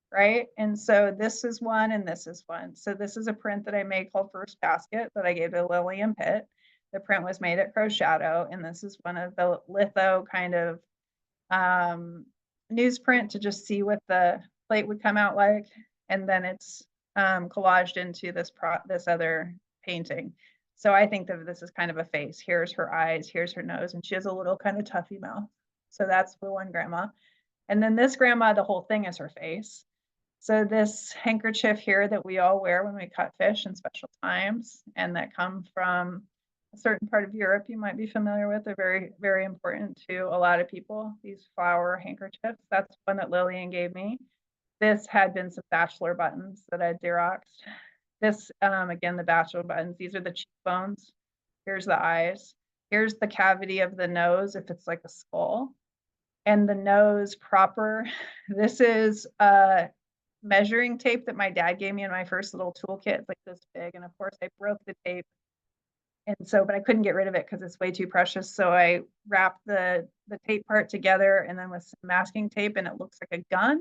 right? And so this is one and this is one. So this is a print that I made called First Basket that I gave to Lillian Pitt. The print was made at Crow Shadow, and this is one of the litho kind of newsprint to just see what the plate would come out like, and then it's collaged into this other painting. So I think that this is kind of a face. Here's her eyes, here's her nose, and she has a little kind of tuffy mouth. So that's the one grandma. And then this grandma, the whole thing is her face. So this handkerchief here that we all wear when we cut fish in special times, and that come from a certain part of Europe you might be familiar with, they're very, very important to a lot of people, these flower handkerchiefs. That's one that Lillian gave me. This had been some bachelor buttons that I Xeroxed. This, again, the bachelor buttons, these are the cheekbones. Here's the eyes. Here's the cavity of the nose if it's like a skull. And the nose proper. This is measuring tape that my dad gave me in my first little toolkit. It's like this big. And of course I broke the tape. And so, but I couldn't get rid of it because it's way too precious. So I wrapped the tape part together and then with some masking tape, and it looks like a gun.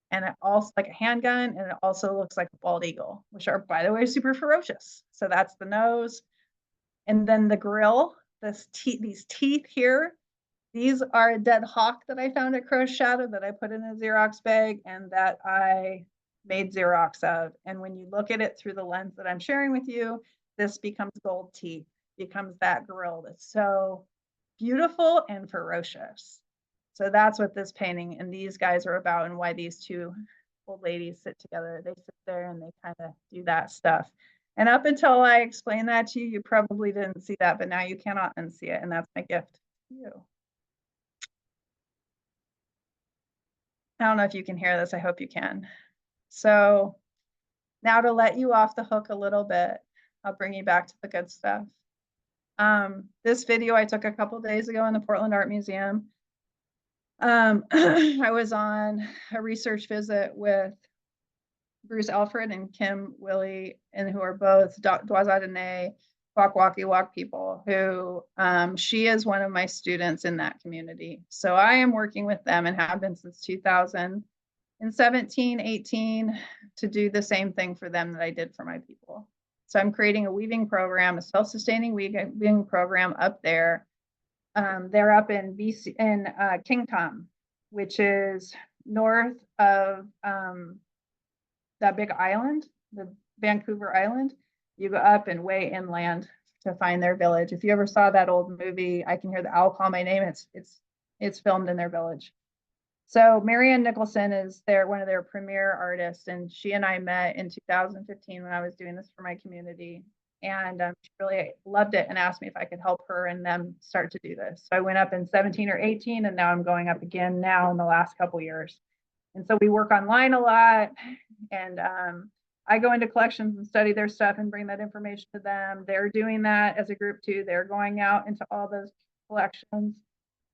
And it also like a handgun, and it also looks like a bald eagle, which are, by the way, super ferocious. So that's the nose. And then the grill, these teeth here, these are a dead hawk that I found at Crow's Shadow that I put in a Xerox bag and that I made Xerox of. And when you look at it through the lens that I'm sharing with you, this becomes gold teeth, becomes that grill that's so beautiful and ferocious. So that's what this painting and these guys are about, and why these two old ladies sit together. They sit there and they kind of do that stuff. And up until I explained that to you, you probably didn't see that, but now you cannot unsee it. And that's my gift to you. I don't know if you can hear this. I hope you can. So now to let you off the hook a little bit, I'll bring you back to the good stuff. This video I took a couple days ago in the Portland Art Museum. I was on a research visit with Bruce Alfred and Kim Willie, and who are both Dwazadene Wakwaki people, who she is one of my students in that community. So I am working with them and have been since 2017, 18 to do the same thing for them that I did for my people. So I'm creating a weaving program, a self-sustaining weaving program up there. They're up in BC, in Kingdom, which is north of that big island, the Vancouver Island. You go up and way inland to find their village. If you ever saw that old movie, I Can Hear the Owl Call My Name, it's filmed in their village. So Marianne Nicholson is one of their premier artists, and she and I met in 2015 when I was doing this for my community. And she really loved it and asked me if I could help her and them start to do this. So I went up in 17 or 18, and now I'm going up again now in the last couple years. And so we work online a lot, and I go into collections and study their stuff and bring that information to them. They're doing that as a group too. They're going out into all those collections.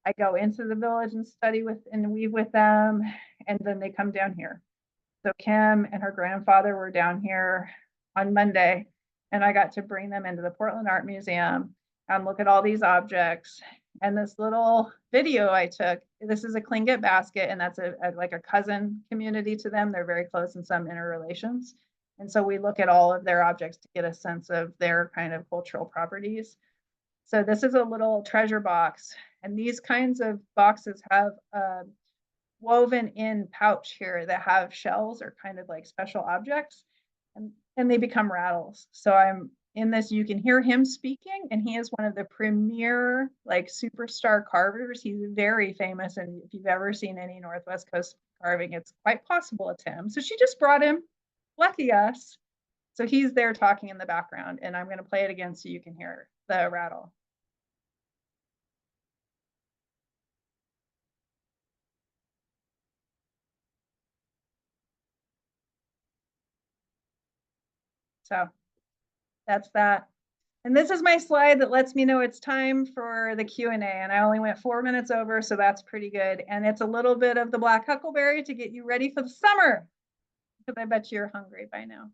I go into the village and study with and weave with them, and then they come down here. So Kim and her grandfather were down here on Monday, and I got to bring them into the Portland Art Museum and look at all these objects. And this little video I took, this is a Tlingit basket, and that's like a cousin community to them. They're very close in some interrelations. And so we look at all of their objects to get a sense of their kind of cultural properties. So this is a little treasure box, and these kinds of boxes have a woven in pouch here that have shells or kind of like special objects, and they become rattles. So I'm in this, you can hear him speaking, and he is one of the premier like superstar carvers. He's very famous, and if you've ever seen any Northwest Coast carving, it's quite possible it's him. So she just brought him, lucky us. So he's there talking in the background, and I'm going to play it again so you can hear the rattle. So that's that. And this is my slide that lets me know it's time for the Q&A. And I only went 4 minutes over, so that's pretty good. And it's a little bit of the black huckleberry to get you ready for the summer, because I bet you're hungry by now.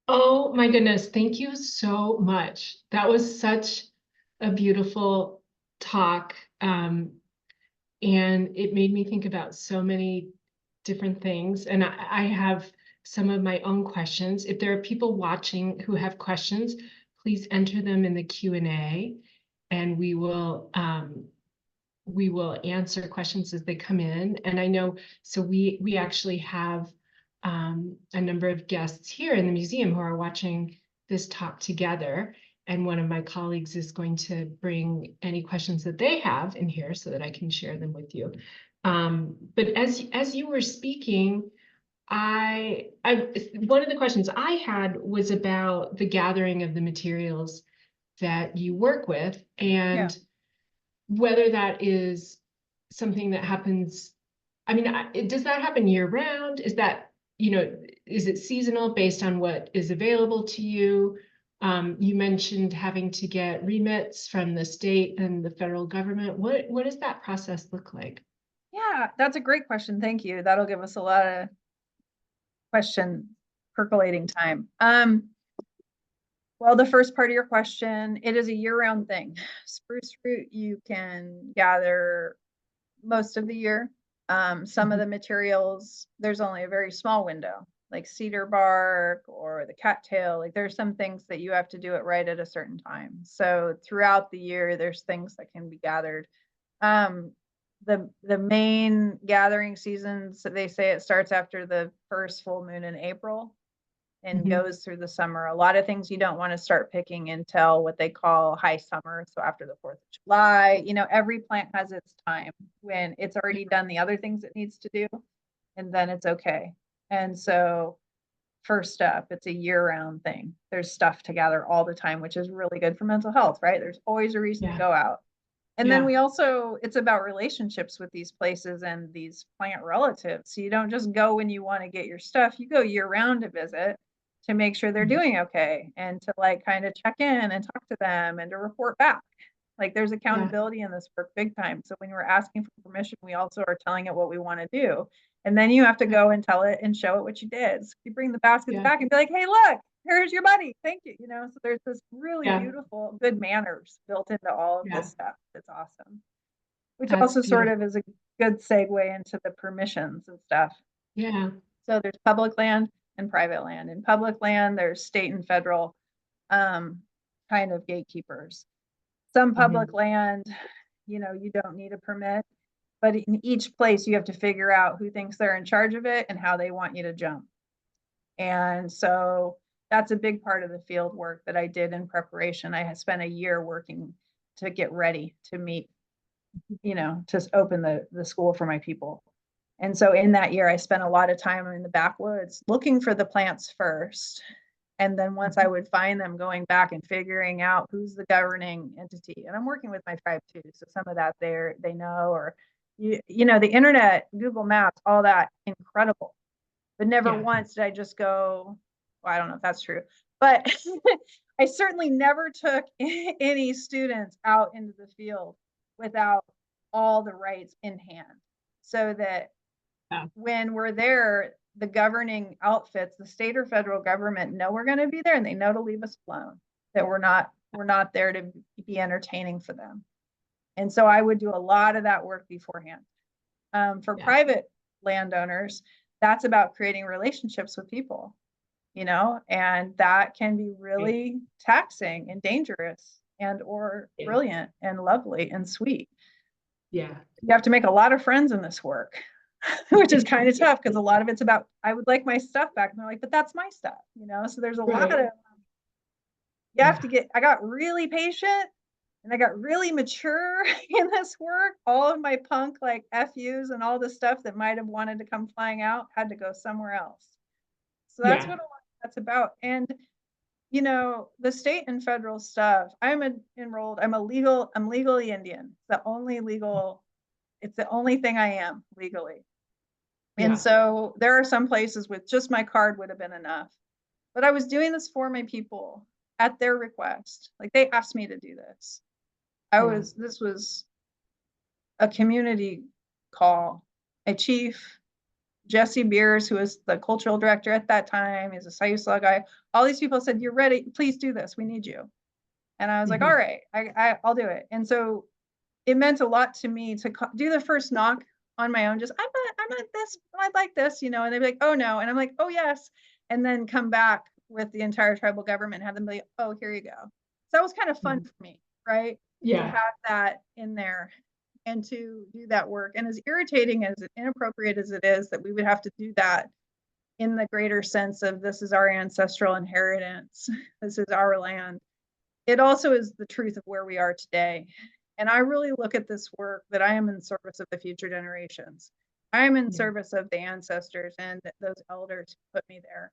Oh my goodness, thank you so much. That was such a beautiful talk. And it made me think about so many different things. And I have some of my own questions. If there are people watching who have questions, please enter them in the Q&A, and we will answer questions as they come in. And I know, so we actually have a number of guests here in the museum who are watching this talk together. And one of my colleagues is going to bring any questions that they have in here so that I can share them with you. But as you were speaking, one of the questions I had was about the gathering of the materials that you work with, and whether that is something that happens. I mean, does that happen year round? Is that, is it seasonal based on what is available to you? You mentioned having to get remits from the state and the federal government. What does that process look like? Yeah, that's a great question. Thank you. That'll give us a lot of question percolating time. Well, the first part of your question, it is a year-round thing. Spruce root you can gather most of the year. Some of the materials, there's only a very small window, like cedar bark or the cattail. Like there's some things that you have to do it right at a certain time. So throughout the year, there's things that can be gathered. The main gathering seasons, they say it starts after the first full moon in April and goes through the summer. A lot of things you don't want to start picking until what they call high summer. So after the 4th of July, every plant has its time when it's already done the other things it needs to do, and then it's okay. And so first up, it's a year-round thing. There's stuff to gather all the time, which is really good for mental health, right? There's always a reason to go out. And then it's about relationships with these places and these plant relatives. So you don't just go when you want to get your stuff, you go year round to visit to make sure they're doing okay and to kind of check in and talk to them and to report back. Like there's accountability in this work big time. So when we're asking for permission, we also are telling it what we want to do. And then you have to go and tell it and show it what you did. So you bring the baskets back and be like, hey, look, here's your money. Thank you. So there's this really beautiful, good manners built into all of this stuff. It's awesome. Which also sort of is a good segue into the permissions and stuff. Yeah. So there's public land and private land. In public land, there's state and federal kind of gatekeepers. Some public land, you don't need a permit, but in each place you have to figure out who thinks they're in charge of it and how they want you to jump. And so that's a big part of the field work that I did in preparation. I had spent a year working to get ready to meet, to open the school for my people. And so in that year, I spent a lot of time in the backwoods looking for the plants first. And then once I would find them, going back and figuring out who's the governing entity. And I'm working with my tribe too. So some of that they know, or, the internet, Google Maps, all that, incredible. But never once did I just go, well, I don't know if that's true, but I certainly never took any students out into the field without all the rights in hand, so that when we're there, the governing outfits, the state or federal government, know we're going to be there, and they know to leave us alone, that we're not there to be entertaining for them. And so I would do a lot of that work beforehand. For private landowners, that's about creating relationships with people, and that can be really taxing and dangerous and or brilliant and lovely and sweet. Yeah. You have to make a lot of friends in this work, which is kind of tough because a lot of it's about, I would like my stuff back. And they're like, but that's my stuff, So there's a lot of, you have to I got really patient and I got really mature in this work. All of my punk FUs and all the stuff that might have wanted to come flying out had to go somewhere else. So that's what a lot of that's about. And the state and federal stuff, I'm legally Indian. It's the only thing I am legally. And so there are some places with just my card would have been enough. But I was doing this for my people at their request. Like they asked me to do this. This was a community call. A chief, Jesse Beers, who was the cultural director at that time, he's a Siuslaw guy. All these people said, "You're ready, please do this. We need you." And I was like, all right, I'll do it. And so it meant a lot to me to do the first knock on my own. Just, I'm not this, I'd like this, and they'd be like, oh no. And I'm like, oh yes. And then come back with the entire tribal government, have them be like, oh, here you go. So that was kind of fun for me, right? To have that in there and to do that work. And as irritating, as inappropriate as it is that we would have to do that in the greater sense of this is our ancestral inheritance, this is our land. It also is the truth of where we are today. And I really look at this work that I am in service of the future generations. I am in service of the ancestors and those elders who put me there.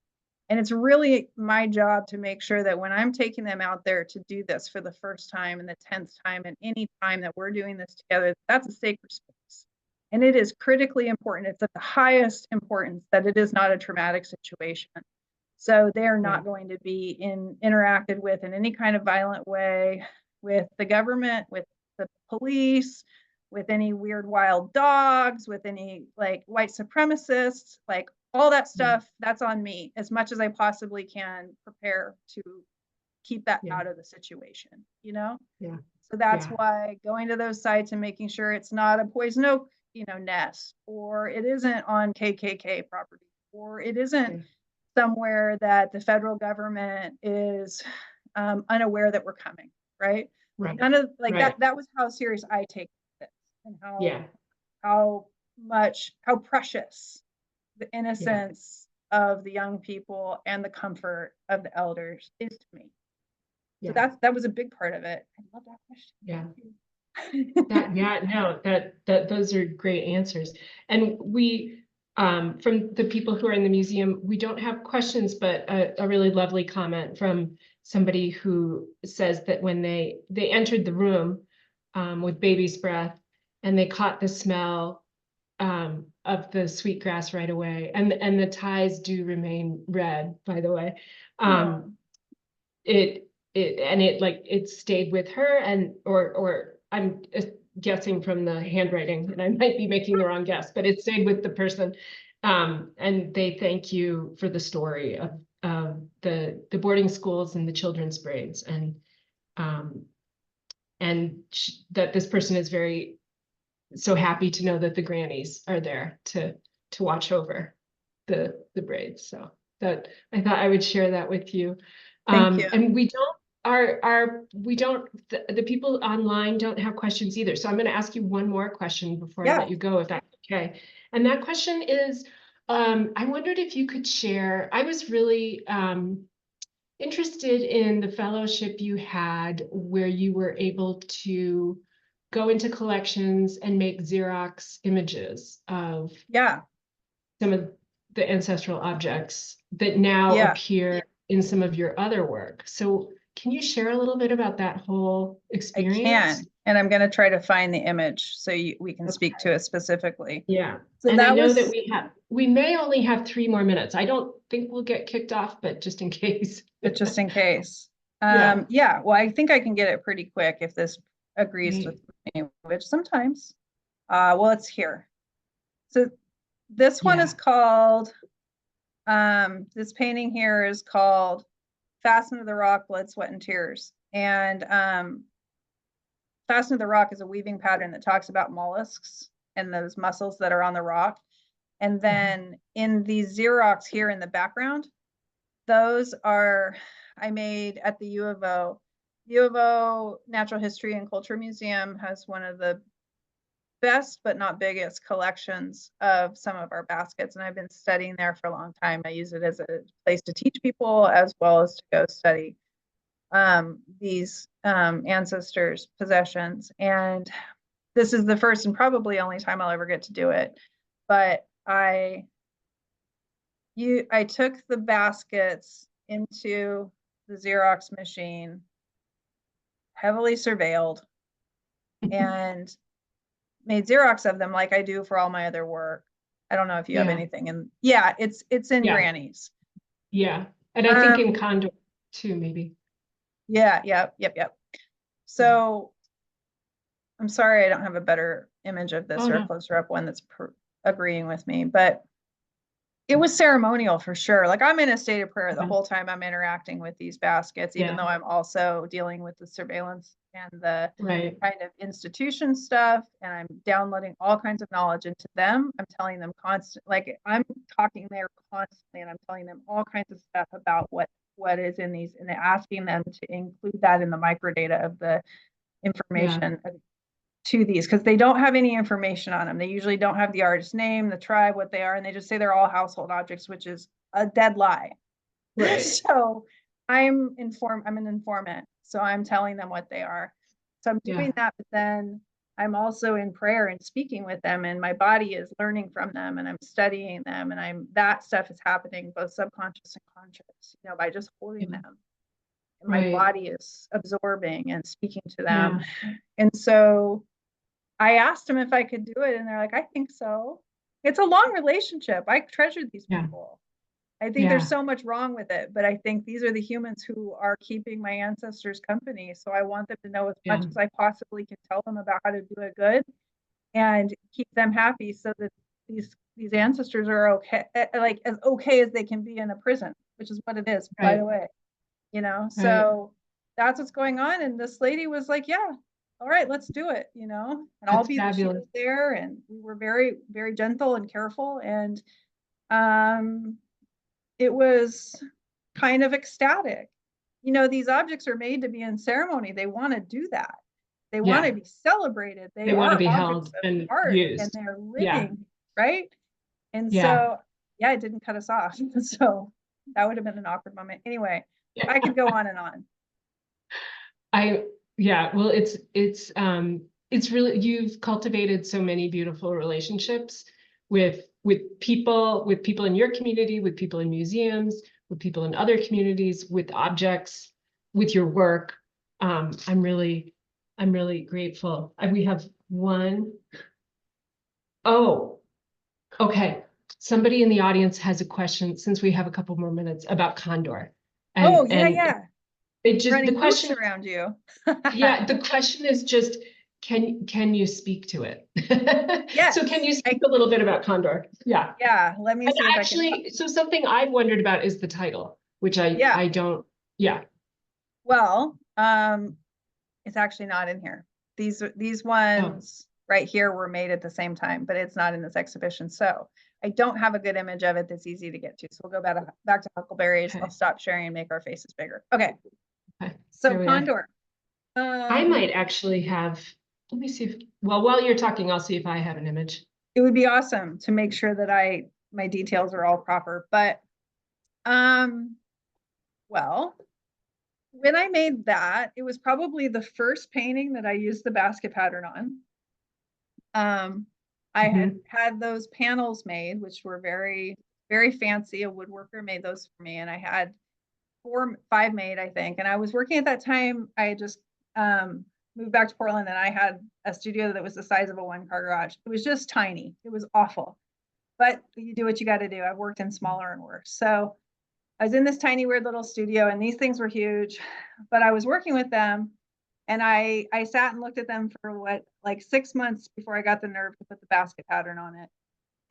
And it's really my job to make sure that when I'm taking them out there to do this for the first time and the 10th time and any time that we're doing this together, that's a sacred space. And it is critically important. It's at the highest importance that it is not a traumatic situation. So they're not going to be interacted with in any kind of violent way with the government, with the police, with any weird wild dogs, with any like white supremacists, like all that stuff. That's on me as much as I possibly can prepare to keep that out of the situation, you know? Yeah. So that's why going to those sites and making sure it's not a poison oak, you know, nest, or it isn't on KKK property, or it isn't somewhere that the federal government is unaware that we're coming, right? None of like that was how serious I take this and how precious the innocence of the young people and the comfort of the elders is to me. So that was a big part of it. I love that question. Those are great answers. And we from the people who are in the museum, we don't have questions, but a really lovely comment from somebody who says that when they entered the room with baby's breath and they caught the smell of the sweetgrass right away, and the ties do remain red, by the way. It stayed with her, and or I'm guessing from the handwriting, and I might be making the wrong guess, but it stayed with the person. And they thank you for the story of the boarding schools and the children's braids, and that this person is so happy to know that the grannies are there to watch over the braids. So that I thought I would share that with you. Thank you. And we don't the people online don't have questions either. So I'm going to ask you one more question before I let you go, if that's okay. And that question is, I wondered if you could share, I was really interested in the fellowship you had where you were able to go into collections and make Xerox images of some of the ancestral objects that now appear in some of your other work. So can you share a little bit about that whole experience? I can, and I'm going to try to find the image so we can speak to it specifically. Yeah. So and I know that we may only have 3 more minutes. I don't think we'll get kicked off, but just in case. Just in case. Well, I think I can get it pretty quick if this agrees with me, which sometimes. Well, it's here. So this one is called, this painting here is called Fastened to the Rock, Blood, Sweat, and Tears. And Fastened to the Rock is a weaving pattern that talks about mollusks and those mussels that are on the rock. And then in these Xerox here in the background, those are, I made at the U of O. U of O Natural History and Culture Museum has one of the best but not biggest collections of some of our baskets, and I've been studying there for a long time. I use it as a place to teach people as well as to go study these ancestors' possessions. And this is the first and probably only time I'll ever get to do it. But I took the baskets into the Xerox machine, heavily surveilled, and made Xerox of them like I do for all my other work. I don't know if you have anything. And it's in Granny's. Yeah. And I think in Condor too, maybe. Yep. So I'm sorry I don't have a better image of this or a closer up one that's agreeing with me, but it was ceremonial for sure. Like I'm in a state of prayer the whole time I'm interacting with these baskets, even though I'm also dealing with the surveillance and the kind of institution stuff. And I'm downloading all kinds of knowledge into them. I'm telling them like I'm talking there constantly, and I'm telling them all kinds of stuff about what is in these, and asking them to include that in the microdata of the information. to these because they don't have any information on them. They usually don't have the artist name, the tribe, what they are, and they just say they're all household objects, which is a dead lie. Right. So I'm an informant. So I'm telling them what they are. So I'm doing that, but then I'm also in prayer and speaking with them, and my body is learning from them, and I'm studying them, and that stuff is happening both subconscious and conscious, by just holding them. And my body is absorbing and speaking to them. And so I asked them if I could do it, and they're like, I think so. It's a long relationship. I treasure these people. I think there's so much wrong with it, but I think these are the humans who are keeping my ancestors company. So I want them to know as much as I possibly can tell them about how to do it good and keep them happy so that these ancestors are okay, like as okay as they can be in a prison, which is what it is, by the way, so that's what's going on. And this lady was like, yeah, all right, let's do it, and I'll be there. And we were very, very gentle and careful. And it was kind of ecstatic. These objects are made to be in ceremony. They want to do that. They want to be celebrated. They want to be held and used. And they're living, right? And so, it didn't cut us off. So that would have been an awkward moment. Anyway, I could go on and on. Well, it's really, you've cultivated so many beautiful relationships with people in your community, with people in museums, with people in other communities, with objects, with your work. I'm really grateful. We have one. Oh, okay. Somebody in the audience has a question, since we have a couple more minutes, about condor. It just the question around you. The question is just, can you speak to it? Yes. So can you speak a little bit about condor? Yeah. Let me see. Actually, so something I've wondered about is the title, which I don't. Well, it's actually not in here. These ones right here were made at the same time, but it's not in this exhibition. So I don't have a good image of it that's easy to get to. So we'll go back to huckleberries. I'll stop sharing and make our faces bigger. Okay. So condor. I might actually have, let me see if, while you're talking, I'll see if I have an image. It would be awesome to make sure that my details are all proper. But, well, when I made that, it was probably the first painting that I used the basket pattern on. I had those panels made, which were very, very fancy. A woodworker made those for me, and I had 5 made, I think. And I was working at that time. I had just moved back to Portland, and I had a studio that was the size of a 1-car garage. It was just tiny. It was awful, but you do what you got to do. I've worked in smaller and worse. So I was in this tiny, weird little studio, and these things were huge, but I was working with them, and I sat and looked at them for like 6 months before I got the nerve to put the basket pattern on it.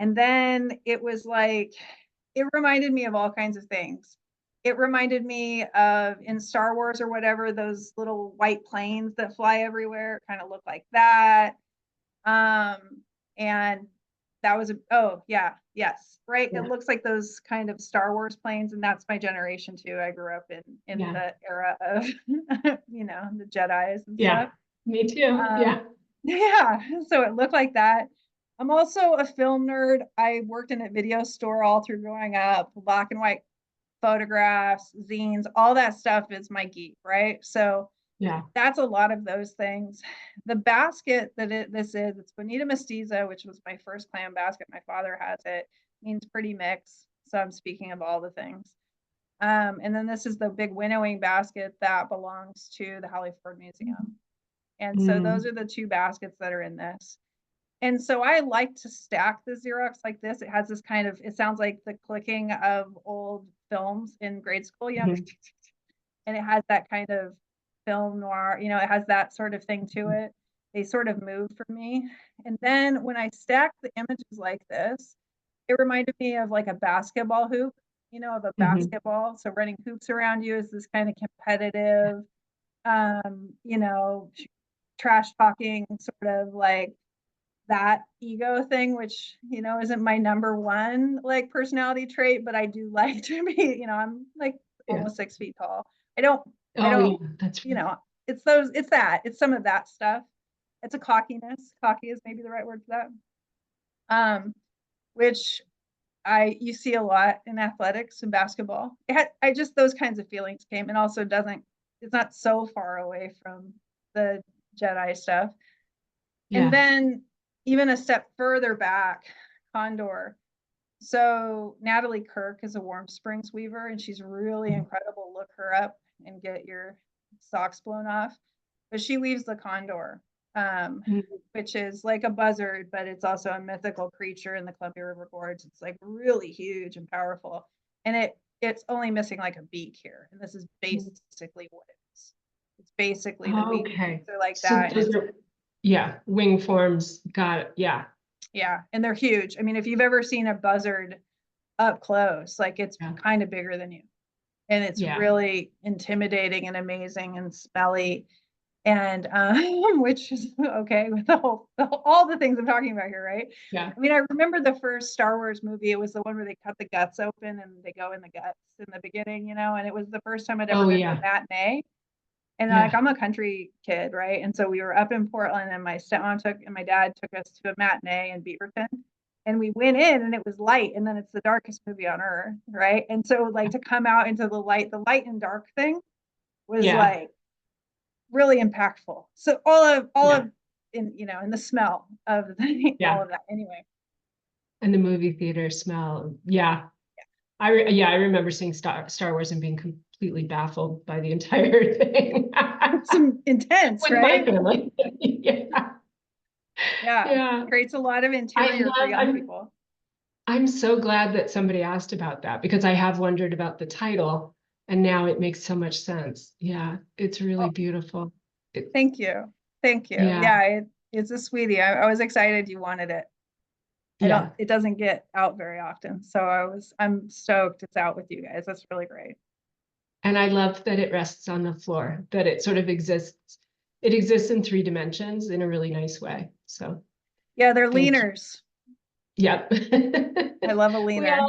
And then it was like, it reminded me of all kinds of things. It reminded me of, in Star Wars or whatever, those little white planes that fly everywhere, kind of look like that. And that was right. It looks like those kind of Star Wars planes, and that's my generation too. I grew up in the era of the Jedis and stuff. Me too. So it looked like that. I'm also a film nerd. I worked in a video store all through growing up. Black and white photographs, zines, all that stuff is my geek, right? So that's a lot of those things. The basket that it's Bonita Mestiza, which was my first clam basket. My father has it. Means pretty mix. So I'm speaking of all the things. And then this is the big winnowing basket that belongs to the Hollyford Museum. And so those are the 2 baskets that are in this. And so I like to stack the Xerox like this. It has this kind of, it sounds like the clicking of old films in grade school, and it has that kind of film noir, it has that sort of thing to it. They sort of move for me. And then when I stack the images like this, it reminded me of like a basketball hoop, of a basketball. So running hoops around you is this kind of competitive, trash talking sort of like that ego thing, which, isn't my number one like personality trait, but I do like to be, I'm like almost 6 feet tall. I don't, that's it's some of that stuff. it's a cockiness. Cocky is maybe the right word for that. Which you see a lot in athletics and basketball. I just, those kinds of feelings came, and also it's not so far away from the Jedi stuff. Yeah. And then even a step further back, Condor. So Natalie Kirk is a Warm Springs weaver, and she's really incredible. Look her up and get your socks blown off. But she weaves the condor, which is like a buzzard, but it's also a mythical creature in the Columbia River Gorge. It's like really huge and powerful, and it's only missing like a beak here, and this is basically what it is. It's basically the wings are like that. Those are, yeah, wing forms. Got it. Yeah. Yeah, and they're huge. I mean, if you've ever seen a buzzard up close, like it's kind of bigger than you, and it's really intimidating and amazing and smelly, and which is okay with all the things I'm talking about here, right? Yeah. I mean, I remember the first Star Wars movie. It was the one where they cut the guts open and they go in the guts in the beginning, and it was the first time I'd ever been to a matinee. And like, I'm a country kid, right? And so we were up in Portland, and my stepmom and my dad took us to a matinee in Beaverton, and we went in, and it was light, and then it's the darkest movie on earth, right? And so like to come out into the light and dark thing was like really impactful. So all of in the smell of all of that anyway. And the movie theater smell. Yeah. I remember seeing Star Wars and being completely baffled by the entire thing. It's intense, with right? my family. Yeah. Creates a lot of interior for young people. I'm so glad that somebody asked about that, because I have wondered about the title, and now it makes so much sense. Yeah, it's really beautiful. Thank you. Yeah, it's a sweetie. I was excited you wanted it. It doesn't get out very often. So I'm stoked it's out with you guys. That's really great. And I love that it rests on the floor, that it sort of exists. It exists in 3 dimensions in a really nice way. So yeah, they're leaners. Yep. I love a leaner.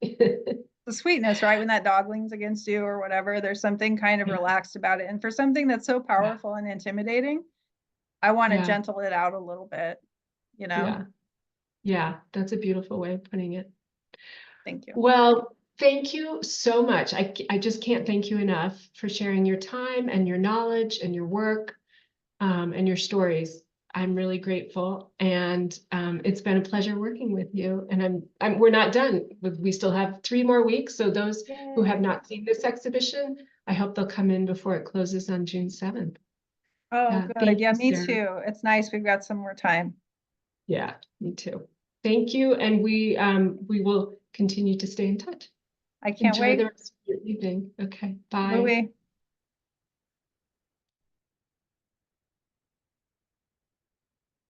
The sweetness, right? When that dog leans against you or whatever, there's something kind of relaxed about it. And for something that's so powerful and intimidating, I want to gentle it out a little bit, Yeah, that's a beautiful way of putting it. Thank you. Well, thank you so much. I just can't thank you enough for sharing your time and your knowledge and your work, and your stories. I'm really grateful, and it's been a pleasure working with you. And we're not done. We still have 3 more weeks. So those who have not seen this exhibition, I hope they'll come in before it closes on June 7th. Oh, good. Yeah, me too. It's nice. We've got some more time. Yeah, me too. Thank you, and we will continue to stay in touch. I can't wait. Enjoy the rest of your evening. Okay, bye. Louie.